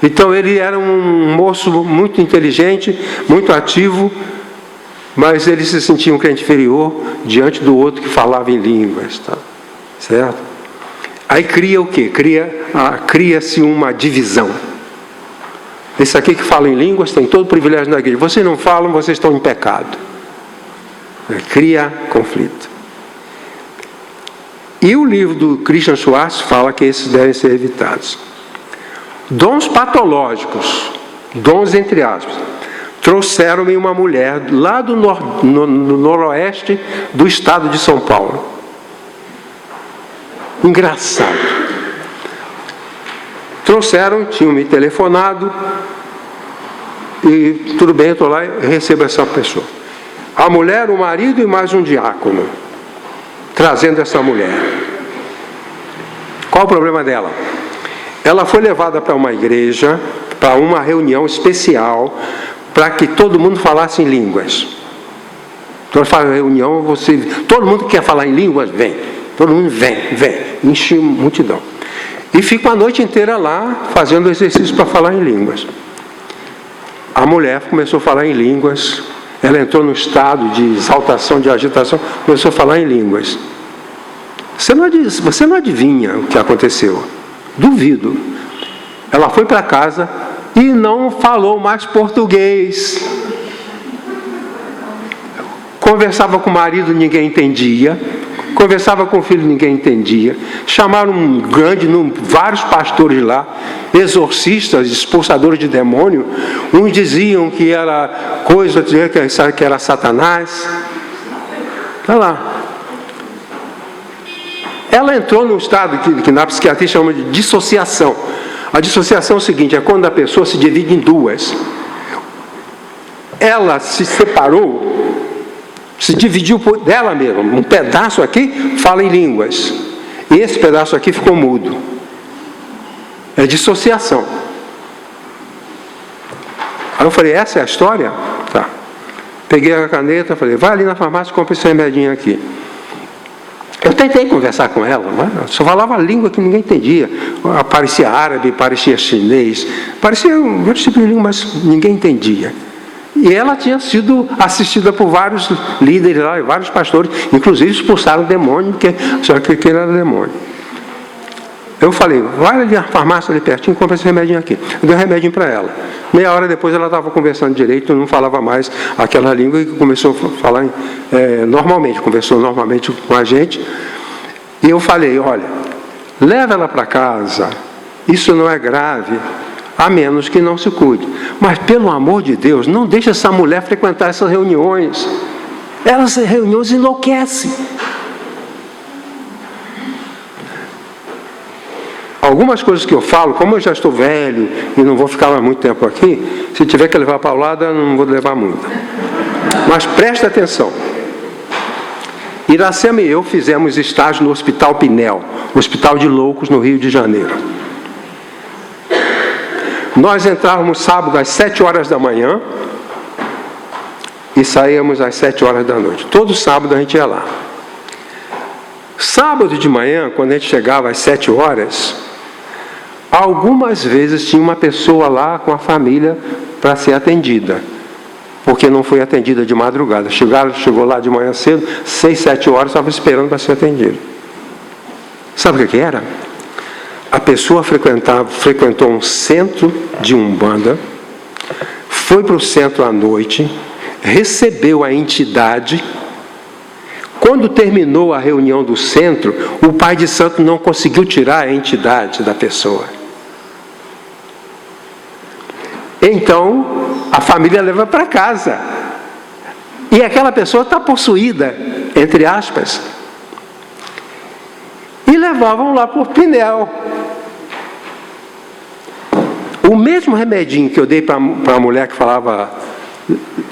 Speaker 3: Então ele era um moço muito inteligente, muito ativo, mas ele se sentia um crente inferior diante do outro que falava em línguas. Tá? Certo? Aí cria o quê? Cria-se uma divisão. Esse aqui que fala em línguas tem todo o privilégio na igreja. Vocês não falam, vocês estão em pecado. Cria conflito. E o livro do Christian Schwartz fala que esses devem ser evitados. Dons patológicos, dons entre aspas, trouxeram-me uma mulher lá do no noroeste do estado de São Paulo. Engraçado. Trouxeram, tinham me telefonado, e tudo bem, eu estou lá e recebo essa pessoa. A mulher, o marido e mais um diácono, trazendo essa mulher. Qual o problema dela? Ela foi levada para uma igreja, para uma reunião especial, para que todo mundo falasse em línguas. Então, ela fala reunião, todo mundo que quer falar em línguas, vem. Todo mundo vem, enche multidão. E fica a noite inteira lá, fazendo exercício para falar em línguas. A mulher começou a falar em línguas, ela entrou no estado de exaltação, de agitação, começou a falar em línguas. Você não adivinha o que aconteceu. Duvido. Ela foi para casa e não falou mais português. Conversava com o marido, ninguém entendia. Conversava com o filho, ninguém entendia. Chamaram vários pastores lá, exorcistas, expulsadores de demônio. Uns diziam que era coisa, que era Satanás. Olha lá. Ela entrou num estado que na psiquiatria chama de dissociação. A dissociação é o seguinte, é quando a pessoa se divide em duas. Ela se separou, se dividiu dela mesma. Um pedaço aqui fala em línguas. E esse pedaço aqui ficou mudo. É dissociação. Aí eu falei, essa é a história? Tá. Peguei a caneta, falei, vai ali na farmácia e compra esse remedinho aqui. Eu tentei conversar com ela, mas só falava a língua que ninguém entendia. Parecia árabe, parecia chinês, parecia um outro tipo de língua, mas ninguém entendia. E ela tinha sido assistida por vários líderes lá, vários pastores, inclusive expulsaram o demônio, porque acharam que aquele era demônio. Eu falei, vai ali na farmácia ali pertinho, compra esse remedinho aqui. Eu dei um remedinho para ela. Meia hora depois ela estava conversando direito, não falava mais aquela língua e começou a falar normalmente, conversou normalmente com a gente. E eu falei, olha, leva ela para casa, isso não é grave, a menos que não se cuide. Mas, pelo amor de Deus, não deixe essa mulher frequentar essas reuniões. Essas reuniões enlouquecem. Algumas coisas que eu falo, como eu já estou velho e não vou ficar mais muito tempo aqui, se tiver que levar paulada, não vou levar muito. Mas presta atenção. Iracema e eu fizemos estágio no Hospital Pinel, Hospital de Loucos, no Rio de Janeiro. Nós entrávamos sábado às 7 horas da manhã e saíamos às 7 horas da noite. Todo sábado a gente ia lá. Sábado de manhã, quando a gente chegava às 7 horas, algumas vezes tinha uma pessoa lá com a família para ser atendida, porque não foi atendida de madrugada. Chegou lá de manhã cedo, 6, 7 horas, estava esperando para ser atendido. Sabe o que era? A pessoa frequentou um centro de Umbanda, foi para o centro à noite, recebeu a entidade. Quando terminou a reunião do centro, o pai de santo não conseguiu tirar a entidade da pessoa. Então, a família leva para casa. E aquela pessoa está possuída, entre aspas. E levavam lá para o Pinel. O mesmo remedinho que eu dei para a mulher que falava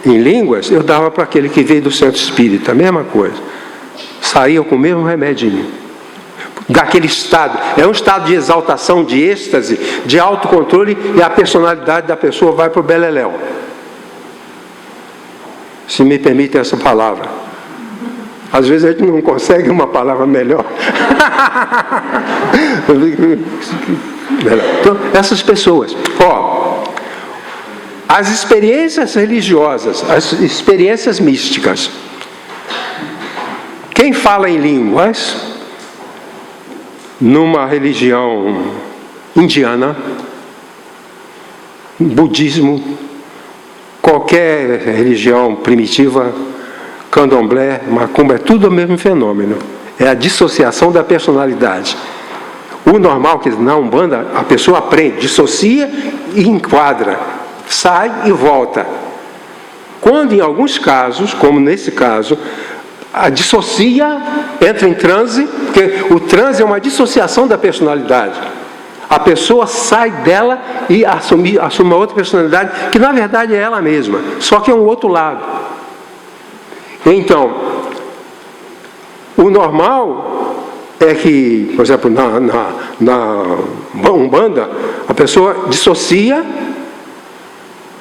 Speaker 3: em línguas, eu dava para aquele que veio do centro espírita, a mesma coisa. Saía com o mesmo remedinho. Daquele estado. É um estado de exaltação, de êxtase, de autocontrole, e a personalidade da pessoa vai para o beleléu. Se me permitem essa palavra. Às vezes a gente não consegue uma palavra melhor. Então, essas pessoas, as experiências religiosas, as experiências místicas. Quem fala em línguas, numa religião indiana, budismo, qualquer religião primitiva, candomblé, macumba, é tudo o mesmo fenômeno. É a dissociação da personalidade. O normal, que na Umbanda, a pessoa aprende, dissocia e enquadra, sai e volta. Quando em alguns casos, como nesse caso, a dissocia, entra em transe, porque o transe é uma dissociação da personalidade. A pessoa sai dela e assume uma outra personalidade, que na verdade é ela mesma, só que é um outro lado. Então, o normal é que, por exemplo, na Umbanda, a pessoa dissocia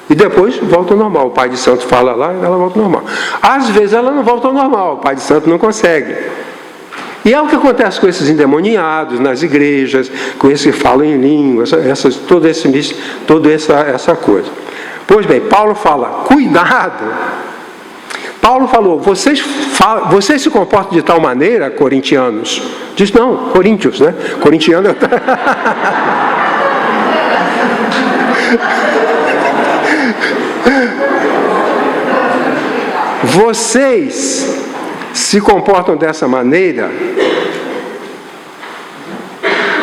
Speaker 3: e depois volta ao normal. O pai de santo fala lá e ela volta ao normal. Às vezes ela não volta ao normal, o pai de santo não consegue. E é o que acontece com esses endemoniados nas igrejas, com esses que falam em línguas, toda essa coisa. Pois bem, Paulo fala, cuidado. Paulo falou, vocês se comportam de tal maneira, corintianos. Diz, não, coríntios, né? Corintiano é... Vocês se comportam dessa maneira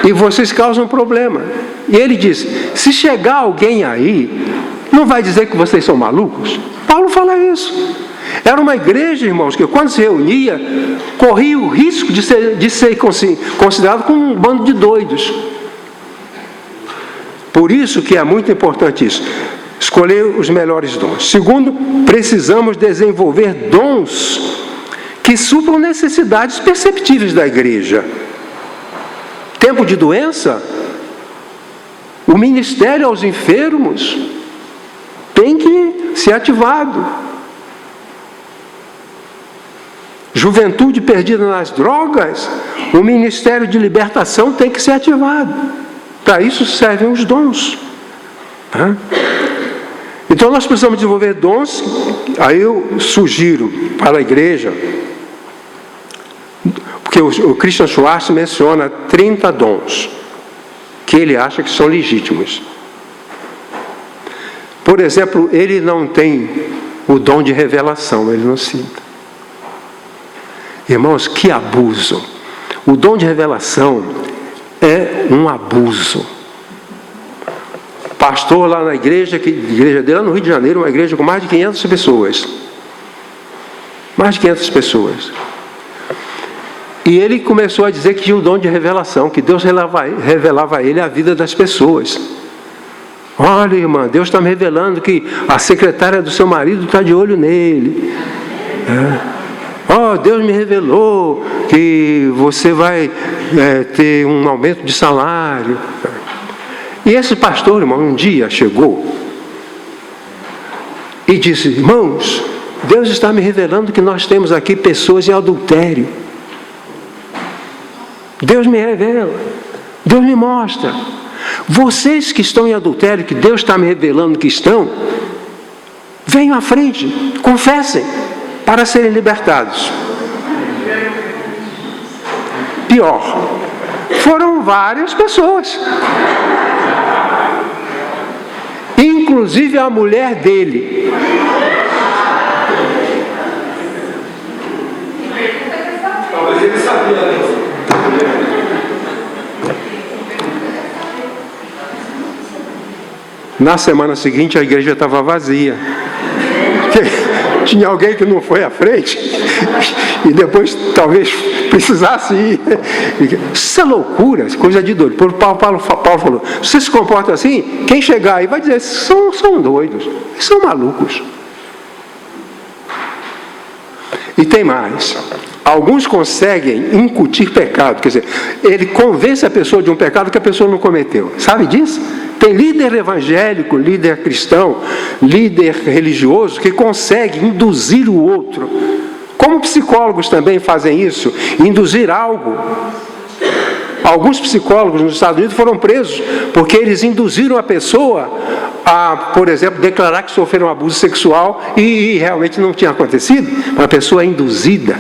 Speaker 3: e vocês causam problema. E ele diz, se chegar alguém aí, não vai dizer que vocês são malucos? Paulo fala isso. Era uma igreja, irmãos, que quando se reunia, corria o risco de ser considerado como um bando de doidos. Por isso que é muito importante isso. Escolher os melhores dons. Segundo, precisamos desenvolver dons que supram necessidades perceptíveis da igreja. Tempo de doença, o ministério aos enfermos tem que ser ativado. juventude perdida nas drogas, o ministério de libertação tem que ser ativado. Para isso servem os dons. Então nós precisamos desenvolver dons. Aí eu sugiro para a igreja, porque o Christian Schwartz menciona 30 dons que ele acha que são legítimos. Por exemplo, ele não tem o dom de revelação, ele não cita. Irmãos, que abuso! O dom de revelação é um abuso. Pastor lá na igreja dele, lá no Rio de Janeiro, uma igreja com mais de 500 pessoas. Mais de 500 pessoas. E ele começou a dizer que tinha o dom de revelação, que Deus revelava a ele a vida das pessoas. Olha, irmã, Deus está me revelando que a secretária do seu marido está de olho nele. Deus me revelou que você vai ter um aumento de salário. E esse pastor, irmão, um dia chegou e disse: irmãos, Deus está me revelando que nós temos aqui pessoas em adultério. Deus me revela, Deus me mostra. Vocês que estão em adultério, que Deus está me revelando que estão, venham à frente, confessem, para serem libertados. Pior, foram várias pessoas, inclusive a mulher dele.
Speaker 4: Talvez ele sabia.
Speaker 3: Na semana seguinte a igreja estava vazia. Tinha alguém que não foi à frente e depois talvez precisasse ir. Isso é loucura, coisa de doido. Paulo falou: você se comporta assim, quem chegar aí vai dizer: são doidos, são malucos. E tem mais. Alguns conseguem incutir pecado, quer dizer, ele convence a pessoa de um pecado que a pessoa não cometeu. Sabe disso? Tem líder evangélico, líder cristão, líder religioso que consegue induzir o outro. Como psicólogos também fazem isso, induzir algo. Alguns psicólogos nos Estados Unidos foram presos porque eles induziram a pessoa a, por exemplo, declarar que sofreram um abuso sexual e realmente não tinha acontecido. Uma pessoa é induzida.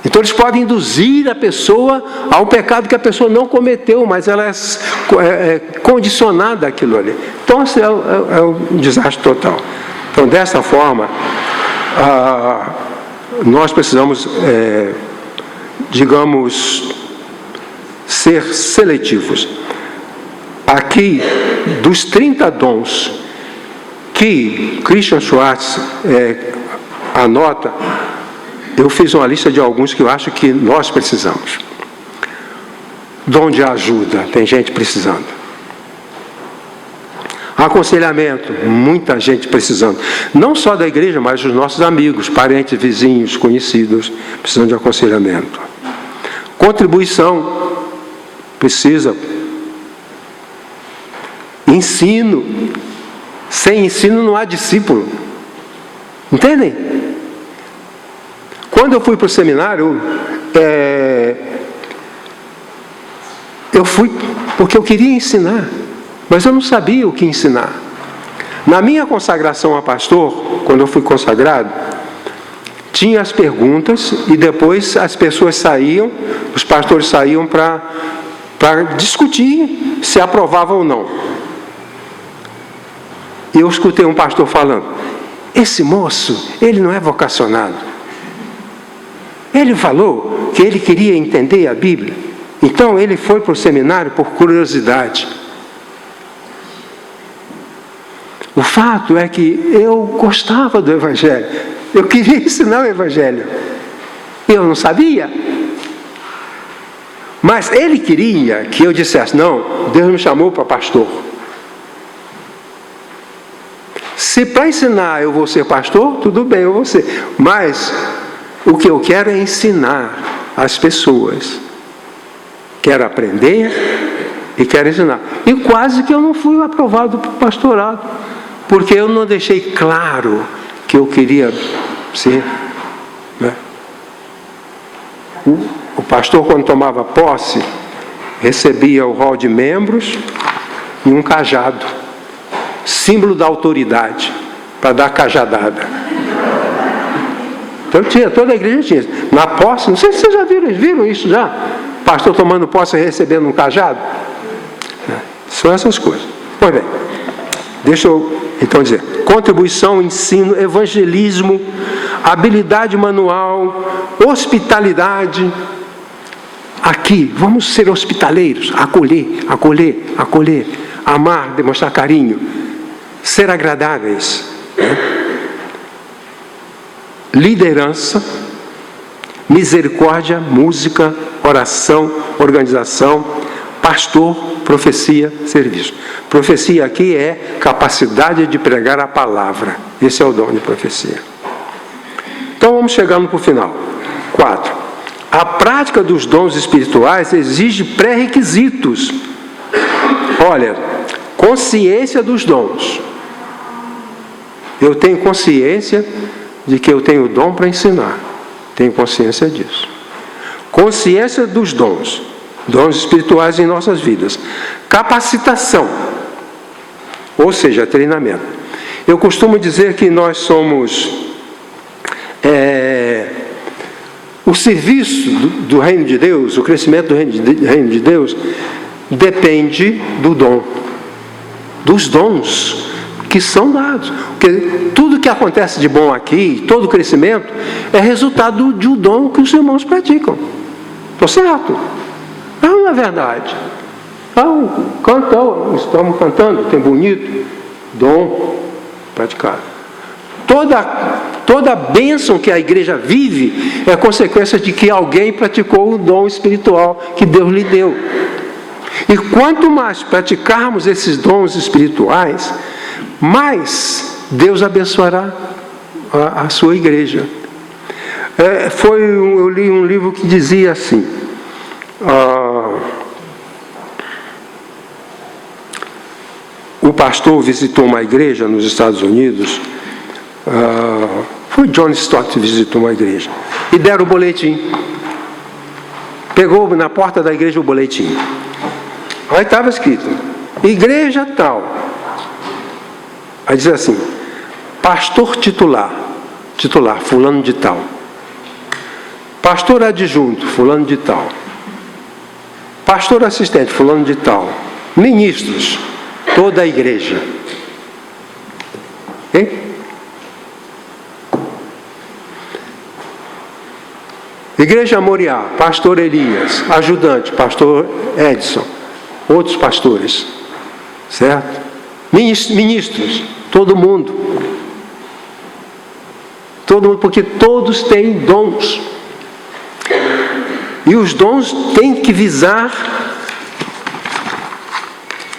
Speaker 3: Então eles podem induzir a pessoa a um pecado que a pessoa não cometeu, mas ela é condicionada àquilo ali. Então é um desastre total. Então dessa forma, nós precisamos, digamos, ser seletivos. Aqui, dos 30 dons que Christian Schwartz anota, eu fiz uma lista de alguns que eu acho que nós precisamos. Dom de ajuda, tem gente precisando. Aconselhamento, muita gente precisando. Não só da igreja, mas dos nossos amigos, parentes, vizinhos, conhecidos, precisam de aconselhamento. Contribuição, precisa. Ensino. Sem ensino não há discípulo. Entendem? Quando eu fui para o seminário, eu fui porque eu queria ensinar, mas eu não sabia o que ensinar. Na minha consagração a pastor, quando eu fui consagrado, tinha as perguntas e depois as pessoas saíam, os pastores saíam para discutir se aprovava ou não. E eu escutei um pastor falando: esse moço, ele não é vocacionado. Ele falou que ele queria entender a Bíblia, então ele foi para o seminário por curiosidade. O fato é que eu gostava do Evangelho, eu queria ensinar o Evangelho, eu não sabia, mas ele queria que eu dissesse: não, Deus me chamou para pastor. Se para ensinar eu vou ser pastor, tudo bem, eu vou ser, mas o que eu quero é ensinar as pessoas. Quero aprender e quero ensinar. E quase que eu não fui aprovado para o pastorado, porque eu não deixei claro que eu queria ser. Né? o pastor, quando tomava posse, recebia o rol de membros e um cajado, símbolo da autoridade, para dar cajadada. Então toda a igreja tinha. Na posse, não sei se vocês já viram isso já? Pastor tomando posse e recebendo um cajado? São essas coisas. Pois bem, deixa eu então dizer: contribuição, ensino, evangelismo, habilidade manual, hospitalidade. Aqui, vamos ser hospitaleiros, acolher, acolher, acolher, amar, demonstrar carinho, ser agradáveis. Liderança, misericórdia, música, oração, organização, pastor, profecia, serviço. Profecia aqui é capacidade de pregar a palavra. Esse é o dom de profecia. Então vamos chegando para o final. 4. A prática dos dons espirituais exige pré-requisitos. Olha, consciência dos dons. Eu tenho consciência de que eu tenho dom para ensinar. Tenho consciência disso. Consciência dos dons. Dons espirituais em nossas vidas. Capacitação. Ou seja, treinamento. Eu costumo dizer que nós somos... o serviço do reino de Deus, o crescimento do reino de Deus, depende do dom. Dos dons que são dados. Porque tudo que acontece de bom aqui, todo crescimento, é resultado de um dom que os irmãos praticam. Estou certo? Não é verdade. Estamos cantando, tem bonito, dom praticado. Toda a bênção que a igreja vive é consequência de que alguém praticou o dom espiritual que Deus lhe deu. E quanto mais praticarmos esses dons espirituais, mais Deus abençoará a sua igreja. Eu li um livro que dizia assim: o pastor visitou uma igreja nos Estados Unidos. Foi John Stott que visitou uma igreja e deram o boletim. Pegou na porta da igreja o boletim. Aí estava escrito: igreja tal. Aí diz assim: pastor titular, fulano de tal. Pastor adjunto, fulano de tal. Pastor assistente, fulano de tal. Ministros, toda a igreja. Hein? Igreja Moriá, pastor Elias, ajudante, pastor Edson, outros pastores, certo? Ministros, todo mundo, porque todos têm dons, e os dons têm que visar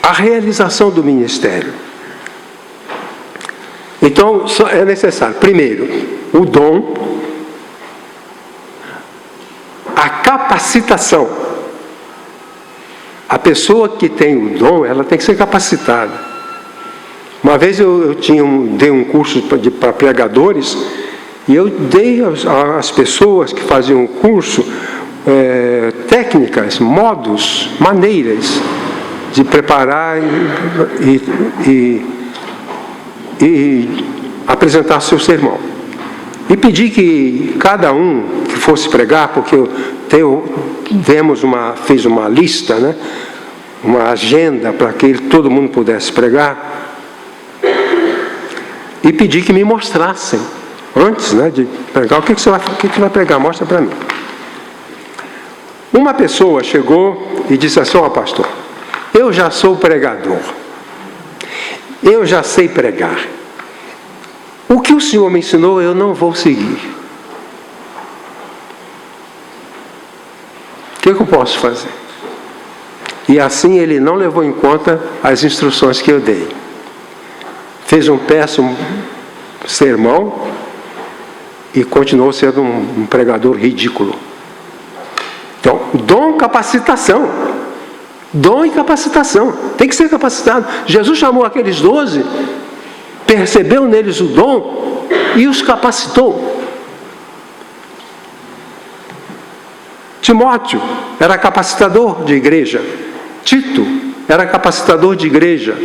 Speaker 3: a realização do ministério. Então, é necessário, primeiro, o dom, a capacitação. A pessoa que tem o dom, ela tem que ser capacitada. Uma vez eu dei um curso para pregadores, e eu dei às pessoas que faziam o curso técnicas, modos, maneiras de preparar e apresentar seu sermão. E pedi que cada um que fosse pregar, porque fez uma lista, né? Uma agenda para que todo mundo pudesse pregar. E pedi que me mostrassem, antes, né, de pregar, o que você vai pregar? Mostra para mim. Uma pessoa chegou e disse assim: ó, pastor, eu já sou pregador. Eu já sei pregar. O que o senhor me ensinou, eu não vou seguir. O que eu posso fazer? E assim ele não levou em conta as instruções que eu dei. Fez um péssimo sermão e continuou sendo um pregador ridículo. Então, dom, capacitação. Dom e capacitação. Tem que ser capacitado. Jesus chamou aqueles 12, percebeu neles o dom e os capacitou. Timóteo era capacitador de igreja. Tito era capacitador de igreja.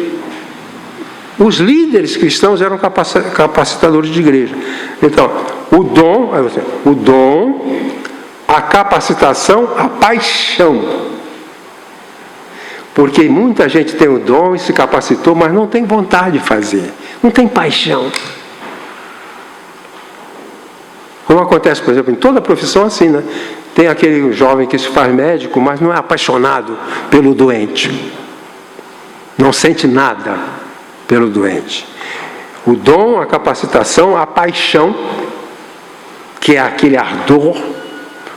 Speaker 3: Os líderes cristãos eram capacitadores de igreja. Então, o dom, a capacitação, a paixão. Porque muita gente tem o dom e se capacitou, mas não tem vontade de fazer. Não tem paixão. Como acontece, por exemplo, em toda profissão assim, né? Tem aquele jovem que se faz médico, mas não é apaixonado pelo doente. Não sente nada pelo doente. O dom, a capacitação, a paixão, que é aquele ardor.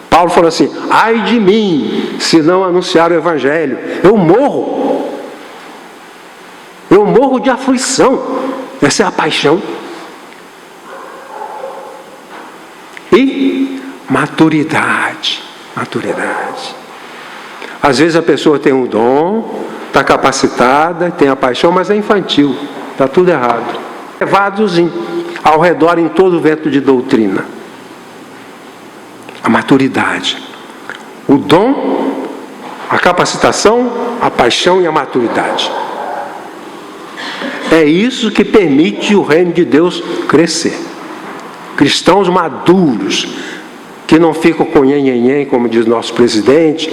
Speaker 3: Paulo falou assim: ai de mim, se não anunciar o Evangelho. Eu morro de aflição. Essa é a paixão. E maturidade. Às vezes a pessoa tem um dom, está capacitada, tem a paixão, mas é infantil. Está tudo errado. Levados ao redor em todo o vento de doutrina. A maturidade. O dom, a capacitação, a paixão e a maturidade. É isso que permite o reino de Deus crescer. Cristãos maduros, que não ficam com nhenhenhen, como diz nosso presidente,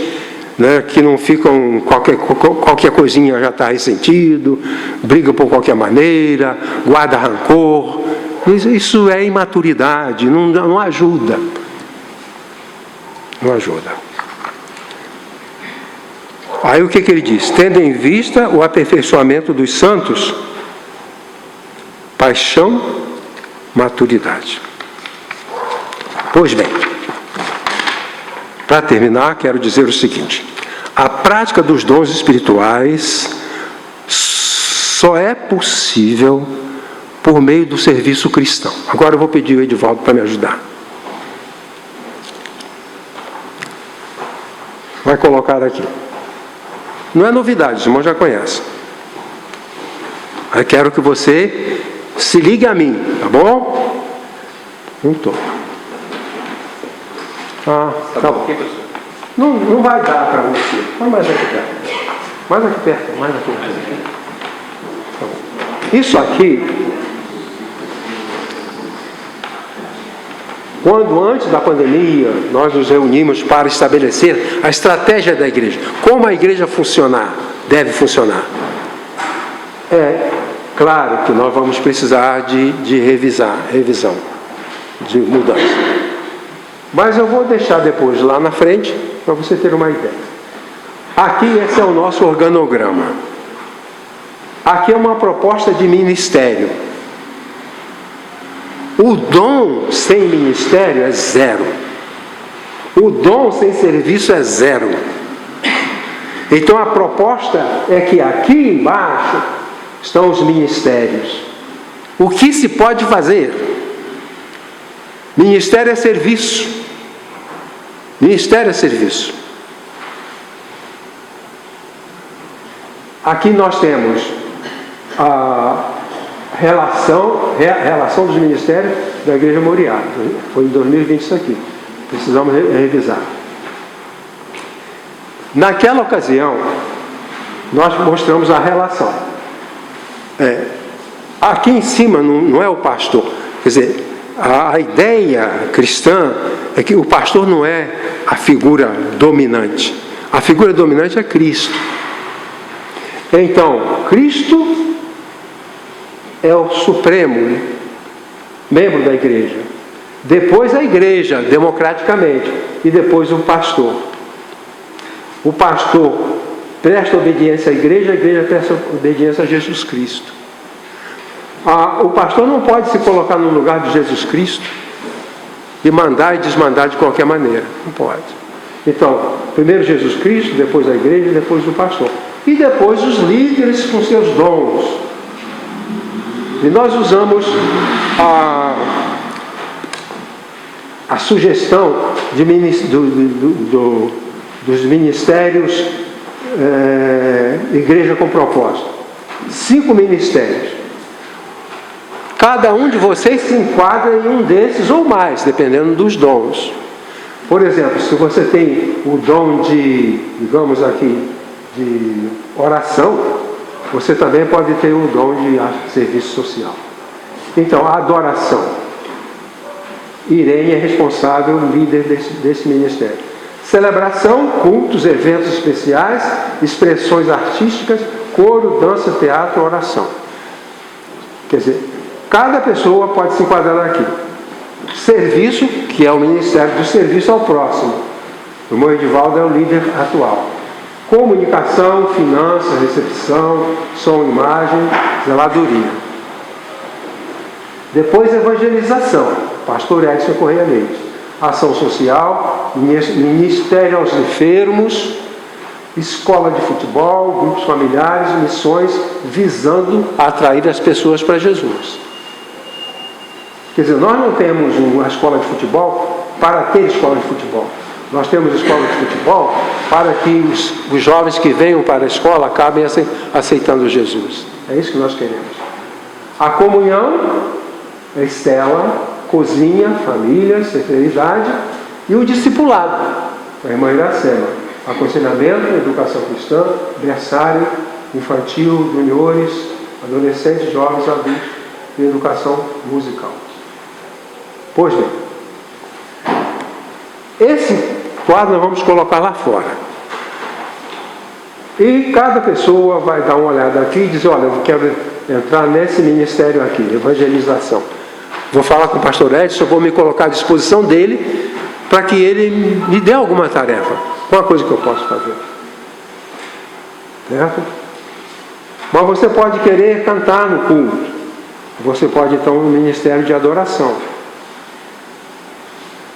Speaker 3: né, que não ficam, qualquer coisinha já está ressentido, briga por qualquer maneira, guarda rancor. Isso é imaturidade, não ajuda. Não ajuda. Aí o que ele diz? Tendo em vista o aperfeiçoamento dos santos, paixão, maturidade. Pois bem, para terminar, quero dizer o seguinte: a prática dos dons espirituais só é possível por meio do serviço cristão. Agora eu vou pedir o Edivaldo para me ajudar. Vai colocar aqui. Não é novidade, os irmãos já conhecem. Eu quero que você se ligue a mim, tá bom? Não estou. Tá bom. Não vai dar para você. Vai mais aqui perto. Mais aqui perto. Tá bom. Isso aqui, quando antes da pandemia, nós nos reunimos para estabelecer a estratégia da igreja. Como a igreja deve funcionar. É claro que nós vamos precisar de revisão, de mudança. Mas eu vou deixar depois lá na frente, para você ter uma ideia. Aqui, esse é o nosso organograma. Aqui é uma proposta de ministério. O dom sem ministério é zero. O dom sem serviço é zero. Então a proposta é que aqui embaixo estão os ministérios. O que se pode fazer? Ministério é serviço. Ministério é serviço. Aqui nós temos a relação dos ministérios da Igreja Moriá. Foi em 2020 isso aqui. Precisamos revisar. Naquela ocasião, nós mostramos a relação. Aqui em cima não é o pastor. Quer dizer, a ideia cristã é que o pastor não é a figura dominante. A figura dominante é Cristo. Então, Cristo é o supremo membro da igreja. Depois a igreja, democraticamente. E depois o pastor. O pastor presta obediência à igreja, a igreja presta obediência a Jesus Cristo. O pastor não pode se colocar no lugar de Jesus Cristo e mandar e desmandar de qualquer maneira. Não pode. Então, primeiro Jesus Cristo, depois a igreja, depois o pastor. E depois os líderes com seus dons. E nós usamos a sugestão dos ministérios Igreja com Propósito. 5 ministérios. Cada um de vocês se enquadra em um desses ou mais, dependendo dos dons. Por exemplo, se você tem o dom de, digamos aqui, de oração, você também pode ter o dom de serviço social. Então, a adoração. Irene é responsável, líder desse ministério. Celebração, cultos, eventos especiais, expressões artísticas, coro, dança, teatro, oração. Quer dizer, cada pessoa pode se enquadrar aqui. Serviço, que é o ministério do serviço ao próximo. O irmão Edivaldo é o líder atual. Comunicação, finanças, recepção, som, imagem, zeladoria. Depois, evangelização. Pastor Edson Correia Leite. Ação social, ministério aos enfermos, escola de futebol, grupos familiares, missões, visando atrair as pessoas para Jesus. Quer dizer, nós não temos uma escola de futebol para ter escola de futebol. Nós temos escola de futebol para que os jovens que venham para a escola acabem aceitando Jesus. É isso que nós queremos. A comunhão, a Estela, cozinha, família, terceiridade, e o discipulado, a irmã Iracema. Aconselhamento, educação cristã, berçário, infantil, juniores, adolescentes, jovens, adultos e educação musical. Pois bem, esse quadro nós vamos colocar lá fora. E cada pessoa vai dar uma olhada aqui e dizer, olha, eu quero entrar nesse ministério aqui, evangelização. Vou falar com o pastor Edson, vou me colocar à disposição dele para que ele me dê alguma tarefa, alguma coisa que eu possa fazer. Certo? Mas você pode querer cantar no culto. Você pode então no ministério de adoração.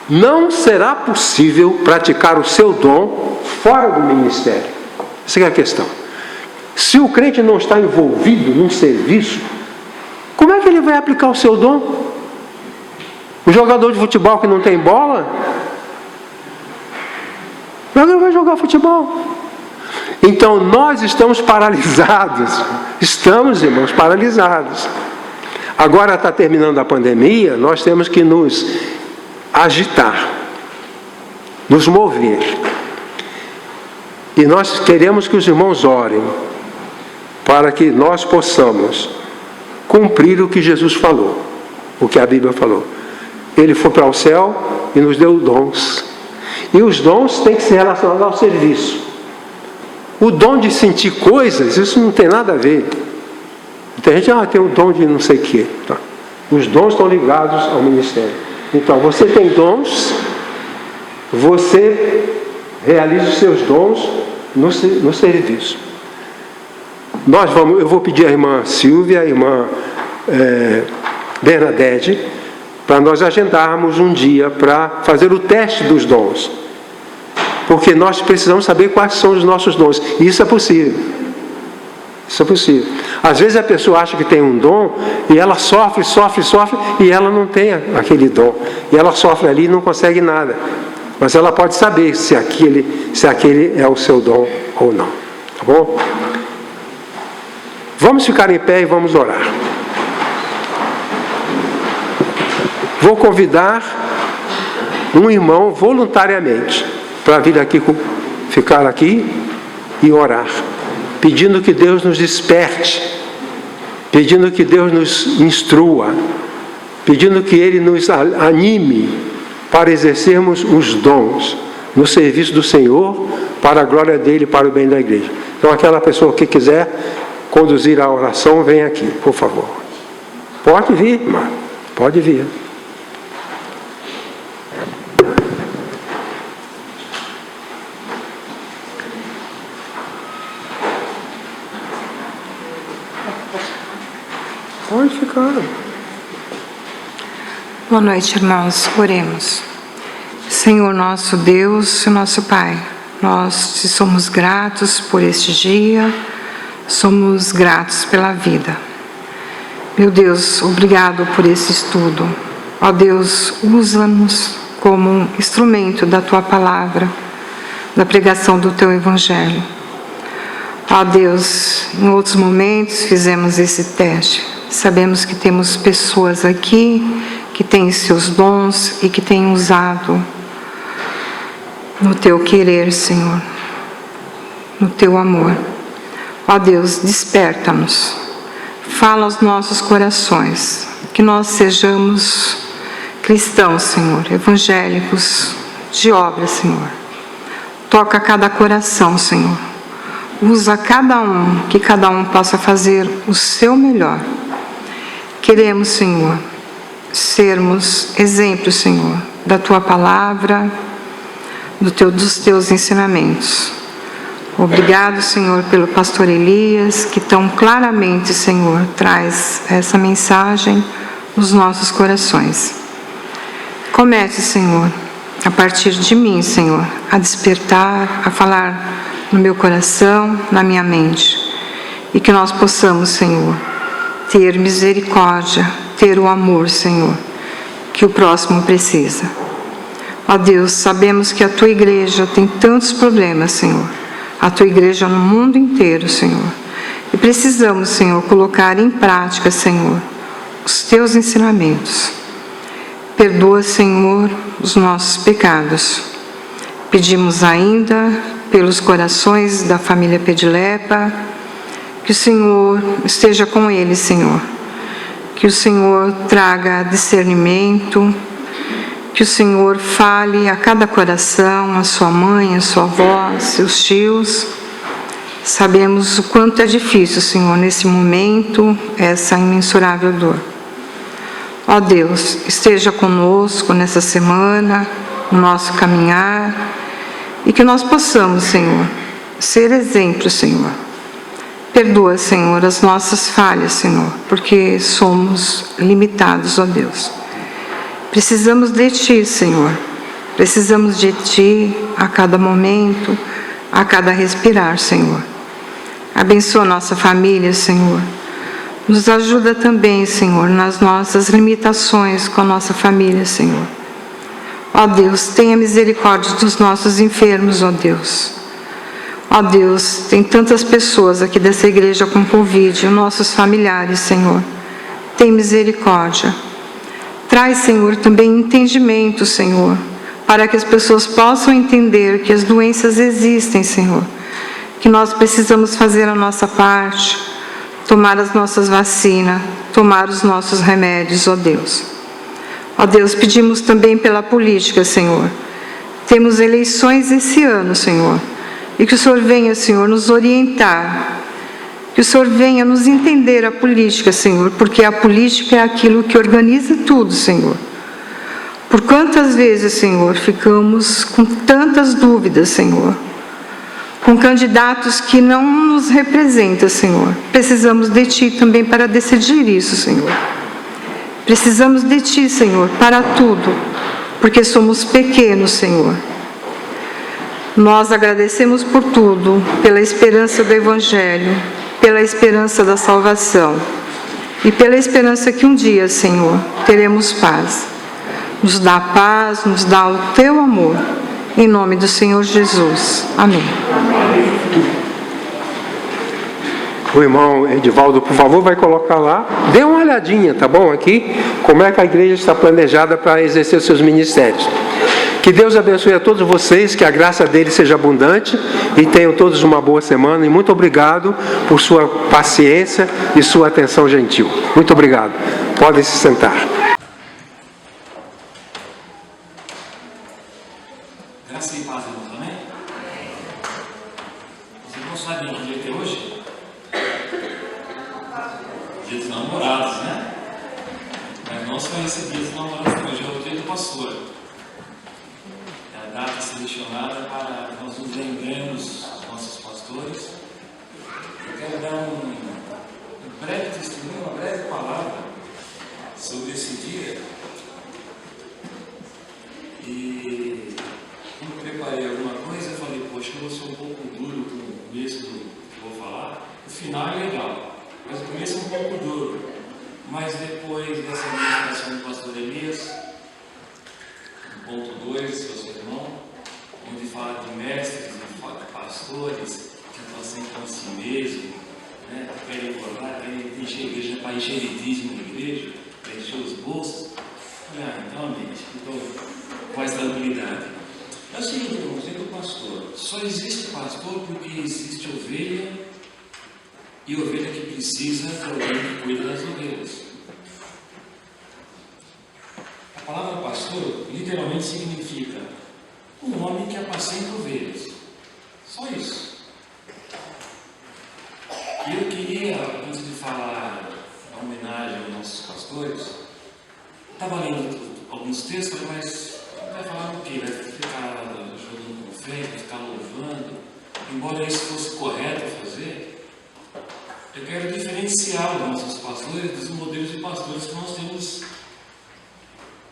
Speaker 3: Não será possível praticar o seu dom fora do ministério. Essa é a questão. Se o crente não está envolvido num serviço, como é que ele vai aplicar o seu dom? O jogador de futebol que não tem bola, como é que ele vai jogar futebol? Então nós estamos paralisados. Estamos, irmãos, paralisados. Agora está terminando a pandemia, nós temos que nos agitar, nos mover. E nós queremos que os irmãos orem para que nós possamos cumprir o que Jesus falou, o que a Bíblia falou. Ele foi para o céu e nos deu dons. E os dons têm que ser relacionados ao serviço. O dom de sentir coisas, isso não tem nada a ver. Tem gente que tem o dom de não sei o quê. Tá? Os dons estão ligados ao ministério. Então, você tem dons, você realiza os seus dons no serviço. Eu vou pedir à irmã Silvia, à irmã Bernadette, para nós agendarmos um dia para fazer o teste dos dons. Porque nós precisamos saber quais são os nossos dons. E isso é possível. Isso é possível. Às vezes a pessoa acha que tem um dom e ela sofre e ela não tem aquele dom. E ela sofre ali e não consegue nada. Mas ela pode saber se aquele é o seu dom ou não. Tá bom? Vamos ficar em pé e vamos orar. Vou convidar um irmão voluntariamente para vir aqui, ficar aqui e orar, pedindo que Deus nos desperte, pedindo que Deus nos instrua, pedindo que Ele nos anime para exercermos os dons no serviço do Senhor, para a glória dEle, para o bem da igreja. Então, aquela pessoa que quiser conduzir a oração, vem aqui, por favor. Pode vir, irmã, pode vir. Pode ficar.
Speaker 5: Boa noite, irmãos. Oremos. Senhor nosso Deus e nosso Pai, nós te somos gratos por este dia, somos gratos pela vida. Meu Deus, obrigado por esse estudo. Ó Deus, usa-nos como um instrumento da Tua Palavra, da pregação do Teu Evangelho. Ó Deus, em outros momentos fizemos esse teste. Sabemos que temos pessoas aqui que têm seus dons e que têm usado no Teu querer, Senhor, no Teu amor. Ó Deus, desperta-nos, fala aos nossos corações, que nós sejamos cristãos, Senhor, evangélicos, de obra, Senhor. Toca cada coração, Senhor. Usa cada um, que cada um possa fazer o seu melhor. Queremos, Senhor, sermos exemplos, Senhor, da Tua palavra, dos Teus ensinamentos. Obrigado, Senhor, pelo pastor Elias, que tão claramente, Senhor, traz essa mensagem nos nossos corações. Comece, Senhor, a partir de mim, Senhor, a despertar, a falar no meu coração, na minha mente, e que nós possamos, Senhor, ter misericórdia, ter o amor, Senhor, que o próximo precisa. Ó Deus, sabemos que a Tua igreja tem tantos problemas, Senhor, a Tua igreja no mundo inteiro, Senhor, e precisamos, Senhor, colocar em prática, Senhor, os Teus ensinamentos. Perdoa, Senhor, os nossos pecados. Pedimos ainda pelos corações da família Pedilepa, que o Senhor esteja com eles, Senhor. Que o Senhor traga discernimento, que o Senhor fale a cada coração, a sua mãe, a sua avó, seus tios. Sabemos o quanto é difícil, Senhor, nesse momento, essa imensurável dor. Ó Deus, esteja conosco nessa semana, no nosso caminhar, e que nós possamos, Senhor, ser exemplo, Senhor. Perdoa, Senhor, as nossas falhas, Senhor, porque somos limitados, ó Deus. Precisamos de Ti, Senhor. Precisamos de Ti a cada momento, a cada respirar, Senhor. Abençoa nossa família, Senhor. Nos ajuda também, Senhor, nas nossas limitações com a nossa família, Senhor. Ó Deus, tenha misericórdia dos nossos enfermos, ó Deus. Ó Deus, tem tantas pessoas aqui dessa igreja com Covid, os nossos familiares, Senhor. Tem misericórdia. Traz, Senhor, também entendimento, Senhor, para que as pessoas possam entender que as doenças existem, Senhor. Que nós precisamos fazer a nossa parte, tomar as nossas vacinas, tomar os nossos remédios, ó Deus. Ó Deus, pedimos também pela política, Senhor. Temos eleições esse ano, Senhor. E que o Senhor venha, Senhor, nos orientar. Que o Senhor venha nos entender a política, Senhor. Porque a política é aquilo que organiza tudo, Senhor. Por quantas vezes, Senhor, ficamos com tantas dúvidas, Senhor. Com candidatos que não nos representam, Senhor. Precisamos de Ti também para decidir isso, Senhor. Precisamos de Ti, Senhor, para tudo, porque somos pequenos, Senhor. Nós agradecemos por tudo, pela esperança do Evangelho, pela esperança da salvação e pela esperança que um dia, Senhor, teremos paz. Nos dá paz, nos dá o Teu amor. Em nome do Senhor Jesus. Amém.
Speaker 3: O irmão Edivaldo, por favor, vai colocar lá. Dê uma olhadinha, tá bom? Aqui, como é que a igreja está planejada para exercer os seus ministérios. Que Deus abençoe a todos vocês, que a graça dele seja abundante e tenham todos uma boa semana. E muito obrigado por sua paciência e sua atenção gentil. Muito obrigado. Podem se sentar.
Speaker 6: Graça e paz, irmãos, amém? Vocês não sabem que dia que é hoje? Dia dos namorados, né? Mas não só esse dia dos namorados, hoje é o dia do pastor. É a data selecionada para nós nos lembrarmos dos nossos pastores. Eu quero dar um breve testemunho, uma breve palavra sobre esse dia. E quando preparei alguma coisa, eu falei, poxa, eu vou ser um pouco duro com o começo do que eu vou falar. O final é legal, mas o começo é um pouco duro. Mas depois dessa ministração do pastor Elias, no ponto 2, seu sermão, onde fala de mestres, de pastores, que estão sempre com si mesmo, né? Querem engordar, querem encher a igreja para encher elitismo na igreja, para encher os bolsos. Olha, então, gente, então, com mais tranquilidade. É o seguinte, irmãos, é do pastor. Só existe pastor porque existe ovelha, e ovelha que precisa de alguém que cuida das ovelhas. A palavra pastor literalmente significa um homem que apacenta ovelhas. Só isso. E eu queria, antes de falar a homenagem aos nossos pastores, estava lendo alguns textos, mas vai falar o quê? Vai ficar jogando confete, vai ficar louvando. Embora isso fosse correto fazer, eu quero diferenciar os nossos pastores dos modelos de pastores que nós temos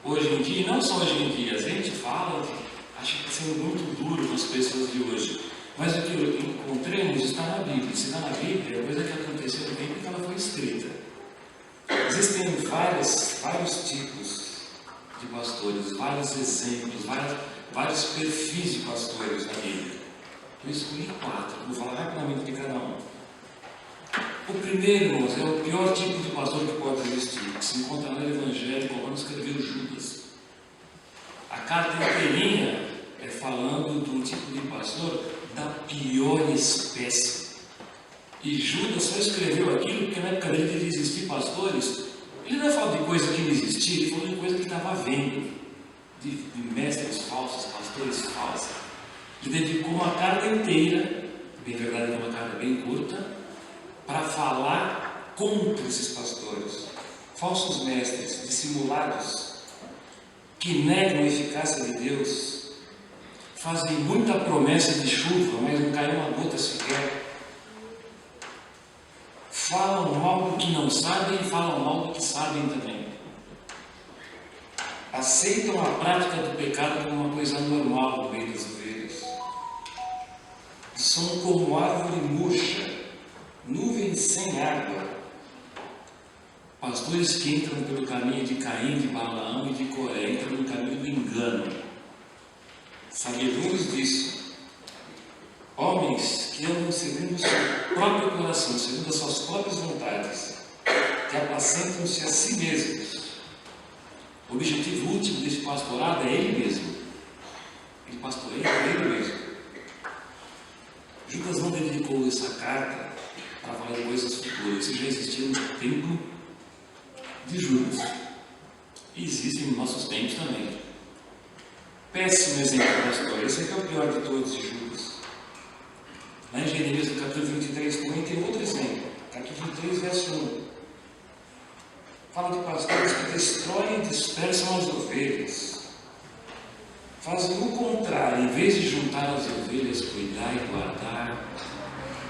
Speaker 6: hoje em dia, e não só hoje em dia. A gente fala, acha que está sendo muito duro com as pessoas de hoje, mas o que encontramos está na Bíblia. Se está na Bíblia, é coisa que aconteceu bem porque ela foi escrita. Existem vários tipos de pastores, vários exemplos, vários perfis de pastores na Bíblia. Eu escolhi 4, vou falar rapidamente de cada um. O primeiro, irmãos, é o pior tipo de pastor que pode existir, que se encontra no Evangelho, como escreveu Judas. A carta inteirinha é falando de um tipo de pastor da pior espécie. E Judas só escreveu aquilo porque na época dele devia existir pastores. Ele não falou de coisa que não existia, ele falou de coisa que estava vendo, de mestres falsos, pastores falsos. Ele dedicou uma carta inteira, bem verdade, é uma carta bem curta, para falar contra esses pastores, falsos mestres, dissimulados, que negam a eficácia de Deus, fazem muita promessa de chuva, mas não cai uma gota sequer. Falam mal do que não sabem e falam mal do que sabem também. Aceitam a prática do pecado como uma coisa normal no meio das ovelhas. São como árvore murcha, nuvens sem água. Pastores que entram pelo caminho de Caim, de Balaão e de Coré, entram no caminho do engano. Sabedores disso. Homens que andam segundo o seu próprio coração, segundo as suas próprias vontades, que apacentam-se a si mesmos. O objetivo último desse pastorado é ele mesmo. Ele pastoreia ele mesmo. Judas não dedicou essa carta para falar de coisas futuras. Isso já existia no tempo de Judas. E existe em nossos tempos também. Péssimo exemplo, pastor. Esse aqui é o pior de todos de Judas. Lá em Jeremias, no capítulo 23, também tem outro exemplo. Capítulo 23, verso 1. Fala de pastores que destroem e dispersam as ovelhas. Fazem o contrário. Em vez de juntar as ovelhas, cuidar e guardar,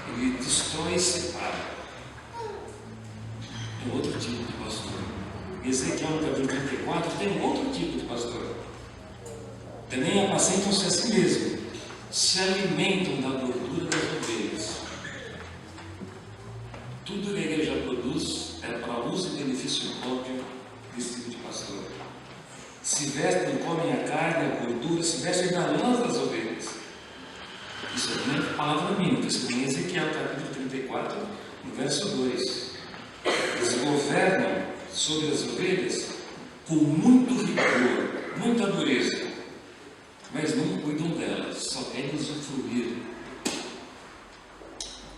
Speaker 6: ele destrói e separa. É outro tipo de pastor. Ezequiel, no capítulo 34, tem outro tipo de pastor. Também apacentam-se a si mesmo. Se alimentam da gordura das ovelhas. Tudo que a igreja produz é para uso e benefício próprio desse tipo de pastor. Se vestem, comem a carne, a gordura, se vestem da lã das ovelhas. Isso não é palavra minha, isso vem em Ezequiel, capítulo 34, no verso 2. Eles governam sobre as ovelhas com muito rigor, muita dureza, mas não cuidam delas, só querem usufruir.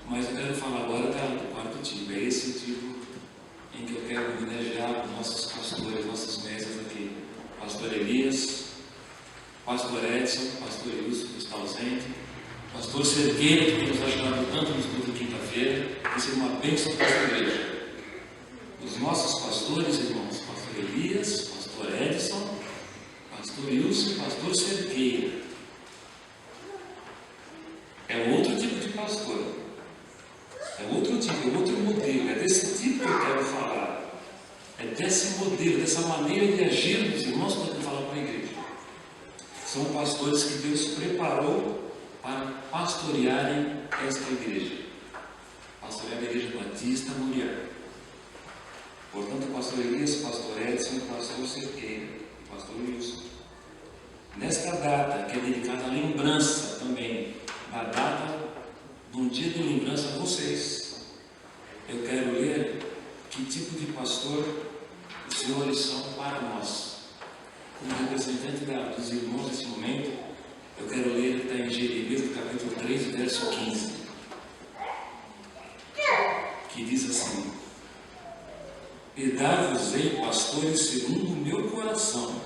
Speaker 6: Mas eu quero falar agora do quarto tipo. É esse o tipo em que eu quero homenagear os nossos pastores, nossos mestres aqui. Pastor Elias, Pastor Edson, Pastor Wilson, que está ausente, Pastor Cerqueira, que tem nos ajudado tanto nos cultos de quinta-feira. Isso é uma bênção para esta igreja. Os nossos pastores, irmãos, Pastor Elias, Pastor Edson, Pastor Wilson e Pastor Cerqueira. É outro tipo de pastor. É outro tipo, é outro modelo. É desse tipo que eu quero falar. É desse modelo, dessa maneira de agir dos irmãos que eu quero falar para a igreja. São pastores que Deus preparou para pastorearem esta igreja. Pastorear a igreja Batista Muriel. Portanto, Pastor Elias, Pastor Edson, Pastor Cerqueira e Pastor Wilson. Nesta data, que é dedicada à lembrança também, da data de um dia de lembrança a vocês, eu quero ler que tipo de pastor os senhores são para nós. Como representante dos irmãos nesse momento, Eu quero ler, está em Jeremias, no capítulo 3, verso 15, que diz assim: E dar-vos-ei pastores segundo o meu coração,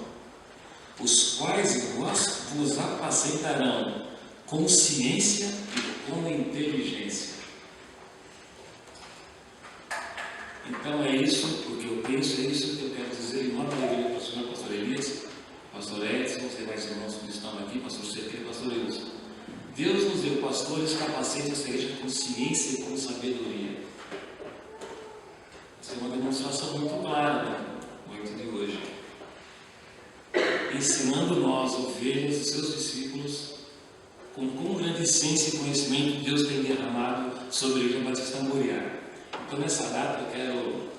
Speaker 6: os quais vos apacentarão com ciência e com inteligência. Então é isso, porque eu penso, é isso que eu quero dizer em nome da igreja para o senhor, pastor Elias, pastor Edson, os demais irmãos que estão aqui, pastor Seque e pastor Wilson. Deus nos deu pastores capacentes essa igreja com ciência e com sabedoria. Essa é uma demonstração muito clara, né? Muito de hoje. Ensinando nós, ovelhas, os seus discípulos, com quão grande ciência e conhecimento Deus tem derramado sobre a Igreja Batista Moriá. Então, nessa data, eu quero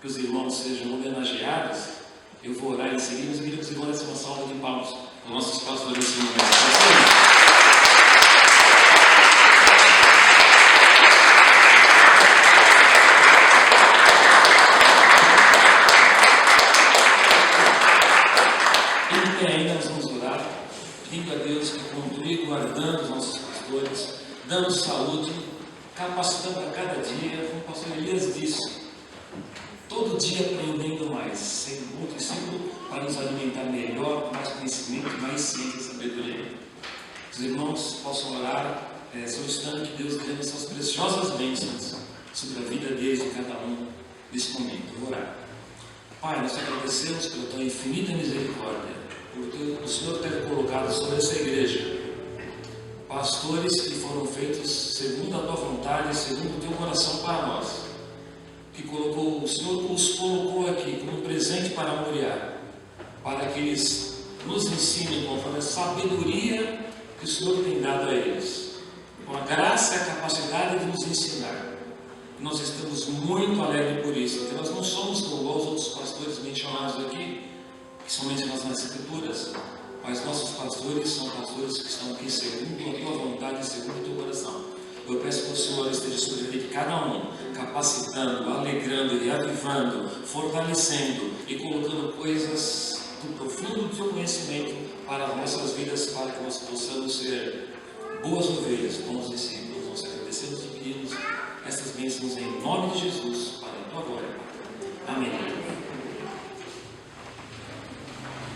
Speaker 6: que os irmãos sejam homenageados. Eu vou orar em seguida, mas eu queria que os irmãos dessem uma salva de palmas para os nossos pastores nesse momento. E ainda nós vamos orar, pedindo a Deus que continue guardando os nossos pastores, dando saúde, capacitando a cada dia, como o pastor Elias disse, todo dia aprendendo mais, sendo muito discípulo para nos alimentar melhor, com mais conhecimento, mais ciência e sabedoria. Os irmãos possam orar, solicitando que Deus dê essas preciosas bênçãos sobre a vida deles, de cada um, nesse momento. Vou orar. Pai, nós te agradecemos pela tua infinita misericórdia, por o Senhor ter colocado sobre essa igreja pastores que foram feitos segundo a tua vontade, segundo o teu coração para nós, que o Senhor os colocou aqui como presente para Moriá, para que eles nos ensinem conforme a sabedoria que o Senhor tem dado a eles, com a graça e a capacidade de nos ensinar. Nós estamos muito alegres por isso, porque nós não somos como os outros pastores mencionados aqui, que são mencionados nas Escrituras, mas nossos pastores são pastores que estão aqui segundo a tua vontade e segundo o teu coração. Eu peço que o Senhor esteja sobre a vida de cada um, capacitando, alegrando, reavivando, fortalecendo e colocando coisas do profundo do teu conhecimento para as nossas vidas, para que nós possamos ser boas ovelhas, bons discípulos. Nós agradecemos e pedimos essas bênçãos em nome de Jesus, para a tua glória. Amém.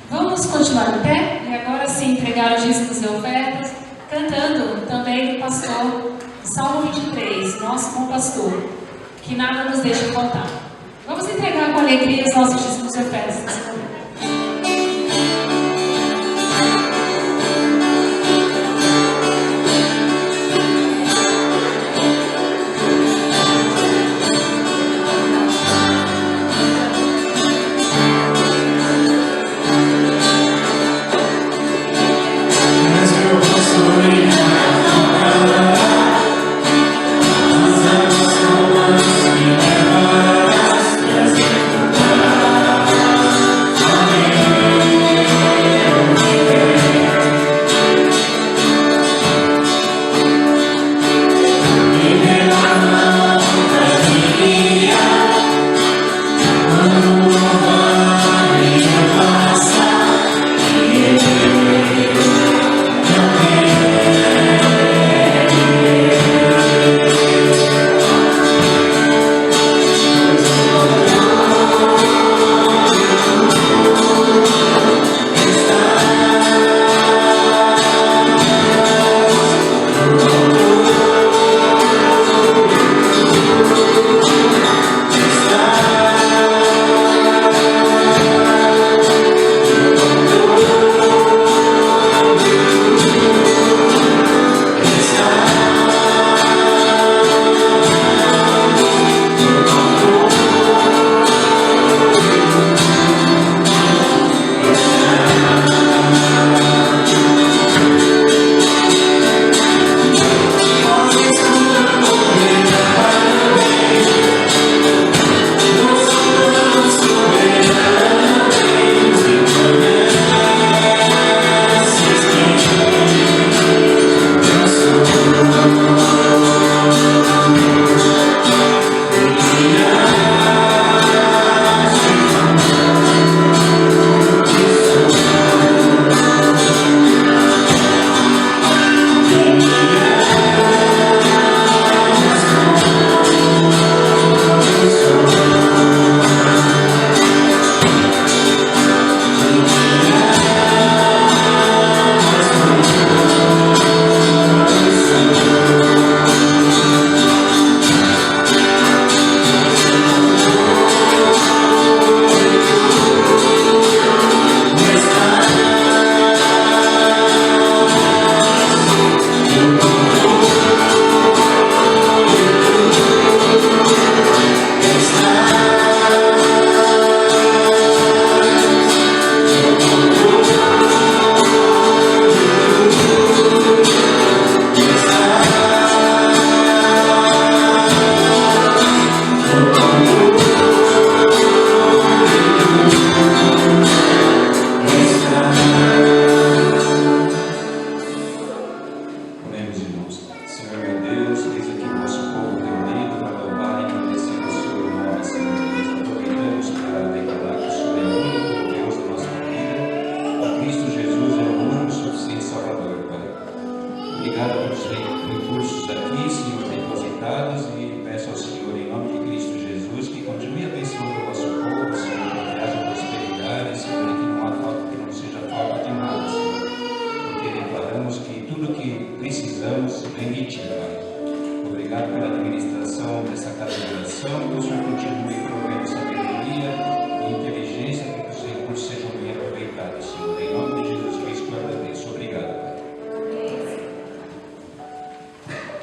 Speaker 1: Vamos continuar em pé e agora sim entregar os dízimos e ofertas, cantando também do pastor Salmo 23, nosso bom pastor, que nada nos deixa faltar. Vamos entregar com alegria os nossos dízimos e ofertas nesse momento.
Speaker 7: As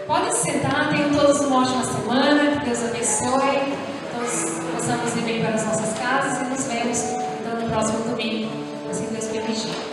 Speaker 1: Podem sentar, tenham todos uma ótima semana, que Deus abençoe, todos possamos ir bem para as nossas casas e nos vemos então no próximo domingo, assim Deus permitir.